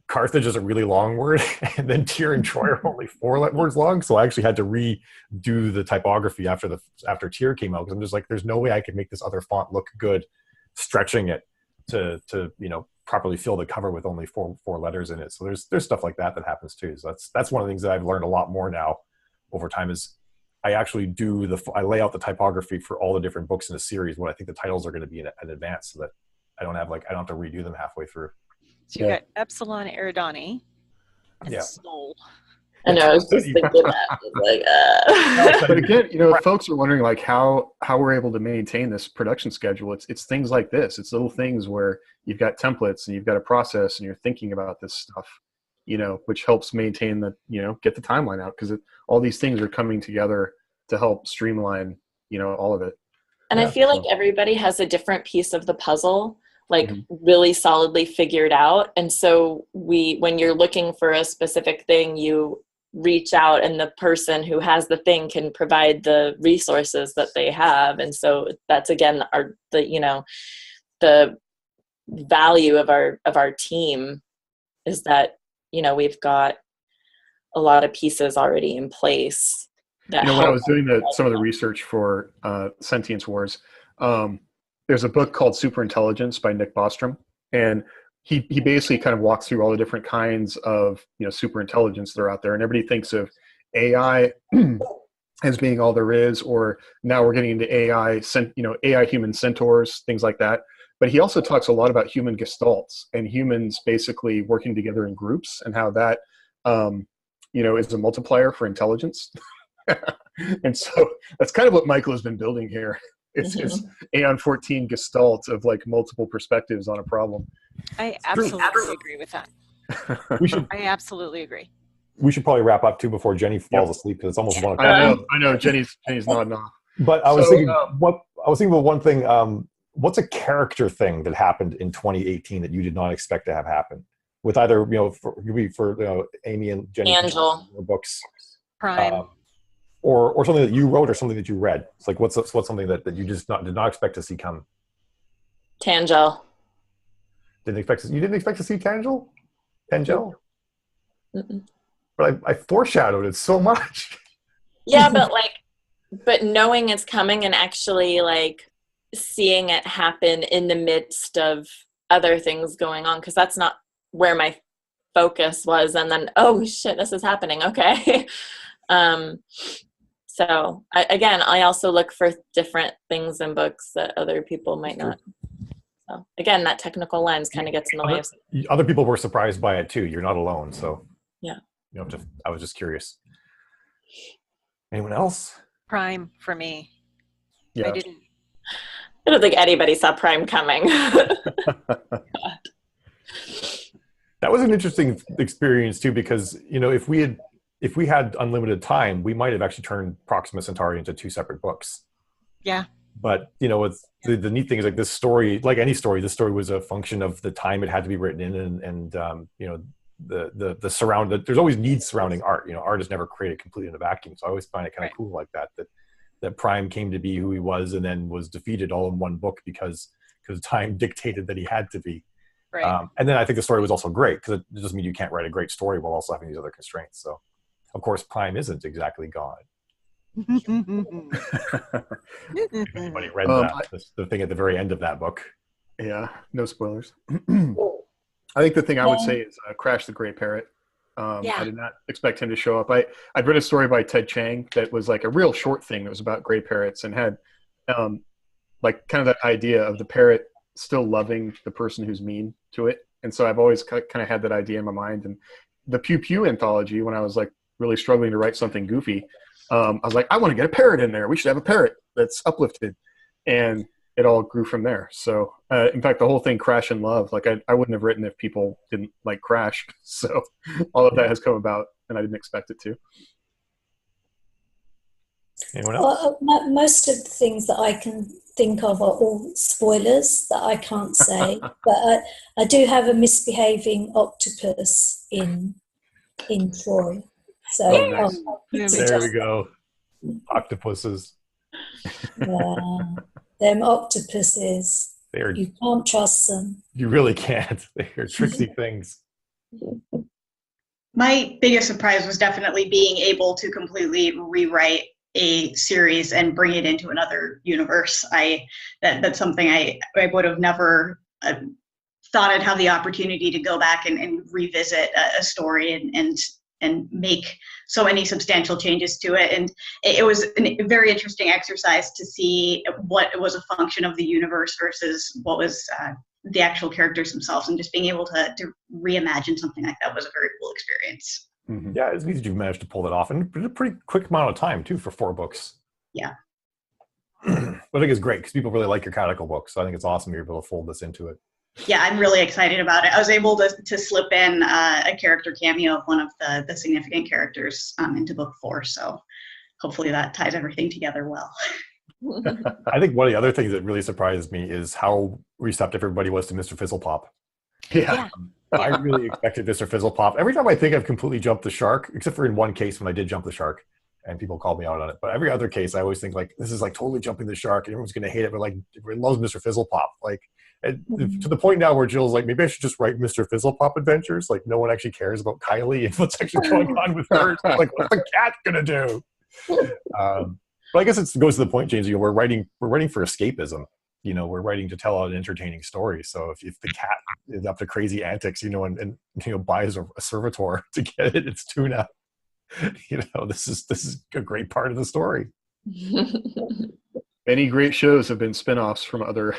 Carthage is a really long word, and then Tyr and Troy are only 4 words long. So I actually had to redo the typography after Tyr came out, because I'm just like, there's no way I could make this other font look good, stretching it to you know, properly fill the cover with only four letters in it. So there's stuff like that happens too. So that's one of the things that I've learned a lot more now over time is I actually I lay out the typography for all the different books in a series, what I think the titles are going to be in advance, so that I don't have to redo them halfway through. So you got Epsilon Eridani and Yeah. Soul. I know, I was just thinking that. Like, But again, you know, if folks are wondering like how we're able to maintain this production schedule, it's things like this. It's little things where you've got templates and you've got a process and you're thinking about this stuff, you know, which helps maintain get the timeline out, because all these things are coming together to help streamline, you know, all of it. And I feel like everybody has a different piece of the puzzle, like really solidly figured out. And so when you're looking for a specific thing, you reach out and the person who has the thing can provide the resources that they have. And so that's, again, the value of our team is that, you know, we've got a lot of pieces already in place. You know, when I was doing some of the research for Sentience Wars, there's a book called Superintelligence by Nick Bostrom, and he basically kind of walks through all the different kinds of, you know, superintelligence that are out there, and everybody thinks of AI as being all there is, or now we're getting into AI human centaurs, things like that. But he also talks a lot about human gestalts and humans basically working together in groups, and how that is a multiplier for intelligence. And so that's kind of what Michael has been building here. It's his Aeon 14 gestalt of like multiple perspectives on a problem. I absolutely agree with that. I absolutely agree. We should probably wrap up too before Jenny falls asleep, because it's almost 1 o'clock. I know. Jenny's nodding off. But I was thinking about one thing. What's a character thing that happened in 2018 that you did not expect to have happen? With either, you know, for Amy and Jenny, Angel books, Prime. or something that you wrote or something that you read. It's like what's something that you just did not expect to see come. Tangel. You didn't expect to see Tangel? Mm-mm. But I foreshadowed it so much. Yeah, but knowing it's coming and actually like seeing it happen in the midst of other things going on, because that's not where my focus was. And then, oh shit, this is happening. Okay. So I also look for different things in books that other people might not. So again, that technical lens kind of gets in the way of other people were surprised by it too. You're not alone. So yeah, you know, I was just curious. Anyone else? Prime for me. Yeah. I don't think anybody saw Prime coming. That was an interesting experience too, because, you know, if we had unlimited time, we might have actually turned Proxima Centauri into 2 separate books. Yeah. But, you know, the neat thing is, like, this story, like any story, this story was a function of the time it had to be written in, and you know, the surround. There's always needs surrounding art. You know, art is never created completely in a vacuum. So I always find it kind of cool like that Prime came to be who he was and then was defeated all in one book because time dictated that he had to be. Right. And then I think the story was also great because it doesn't mean you can't write a great story while also having these other constraints. So, of course, Prime isn't exactly God. Anybody read the thing at the very end of that book? Yeah, no spoilers. I think the thing I would say is Crash the Gray Parrot. I did not expect him to show up. I'd read a story by Ted Chiang that was like a real short thing that was about gray parrots and had like kind of that idea of the parrot still loving the person who's mean to it. And so I've always kind of had that idea in my mind. And the Pew Pew anthology, when I was like really struggling to write something goofy, I was like, I want to get a parrot in there. We should have a parrot that's uplifted. And it all grew from there. So in fact, the whole thing, Crash in Love, like I wouldn't have written if people didn't like Crash. So all of that has come about and I didn't expect it to. Anyone else? Most of the things that I can think of are all spoilers that I can't say, but I do have a misbehaving octopus in Troy. So nice. There we go. Octopuses. Them octopuses. You can't trust them. You really can't. They're tricksy things. My biggest surprise was definitely being able to completely rewrite a series and bring it into another universe. That's something I would have never thought I'd have the opportunity to go back and revisit a story and make so many substantial changes to it. And it was a very interesting exercise to see what was a function of the universe versus what was the actual characters themselves, and just being able to reimagine something like that was a very cool experience. Mm-hmm. Yeah, it's neat that you've managed to pull that off in a pretty quick amount of time too for 4 books. Yeah. But I think it's great because people really like your canonical books. So I think it's awesome you're able to fold this into it. Yeah, I'm really excited about it. I was able to slip in a character cameo of one of the significant characters into book 4. So hopefully that ties everything together well. I think one of the other things that really surprised me is how receptive everybody was to Mr. Fizzlepop. Yeah. I really expected Mr. Fizzlepop. Every time I think I've completely jumped the shark, except for in one case when I did jump the shark and people called me out on it. But every other case, I always think like, this is like totally jumping the shark and everyone's going to hate it. But like, everyone loves Mr. Fizzlepop. Like, to the point now where Jill's like, maybe I should just write Mr. Fizzlepop adventures. Like, no one actually cares about Kylie and what's actually going on with her. Like, what's the cat going to do? But I guess it goes to the point, James, you know, we're writing for escapism. You know, we're writing to tell an entertaining story. So if the cat is up to crazy antics, you know, and you know, buys a servitor to get its tuna, you know, this is a great part of the story. Many great shows have been spinoffs from other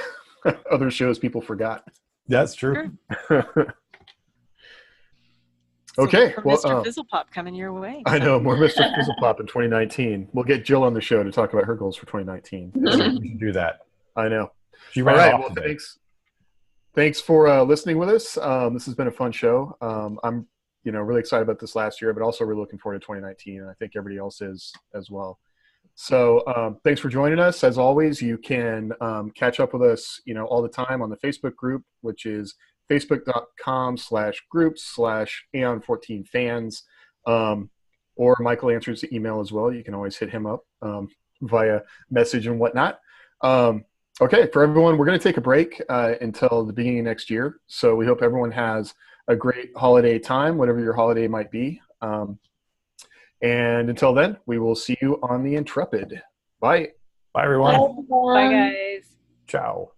shows people forgot. That's true. Sure. Okay, well, Mr. Fizzlepop coming your way. I know, more Mr. Fizzlepop in 2019. We'll get Jill on the show to talk about her goals for 2019. We should do that. I know. She ran All right, off today. Thanks for listening with us. This has been a fun show. I'm really excited about this last year, but also really looking forward to 2019, and I think everybody else is as well. So thanks for joining us. As always, you can catch up with us, you know, all the time on the Facebook group, which is facebook.com/groups/Aeon14fans. Or Michael answers the email as well. You can always hit him up via message and whatnot. Okay, for everyone, we're going to take a break until the beginning of next year. So we hope everyone has a great holiday time, whatever your holiday might be. And until then, we will see you on the Intrepid. Bye. Bye, everyone. Bye, guys. Ciao.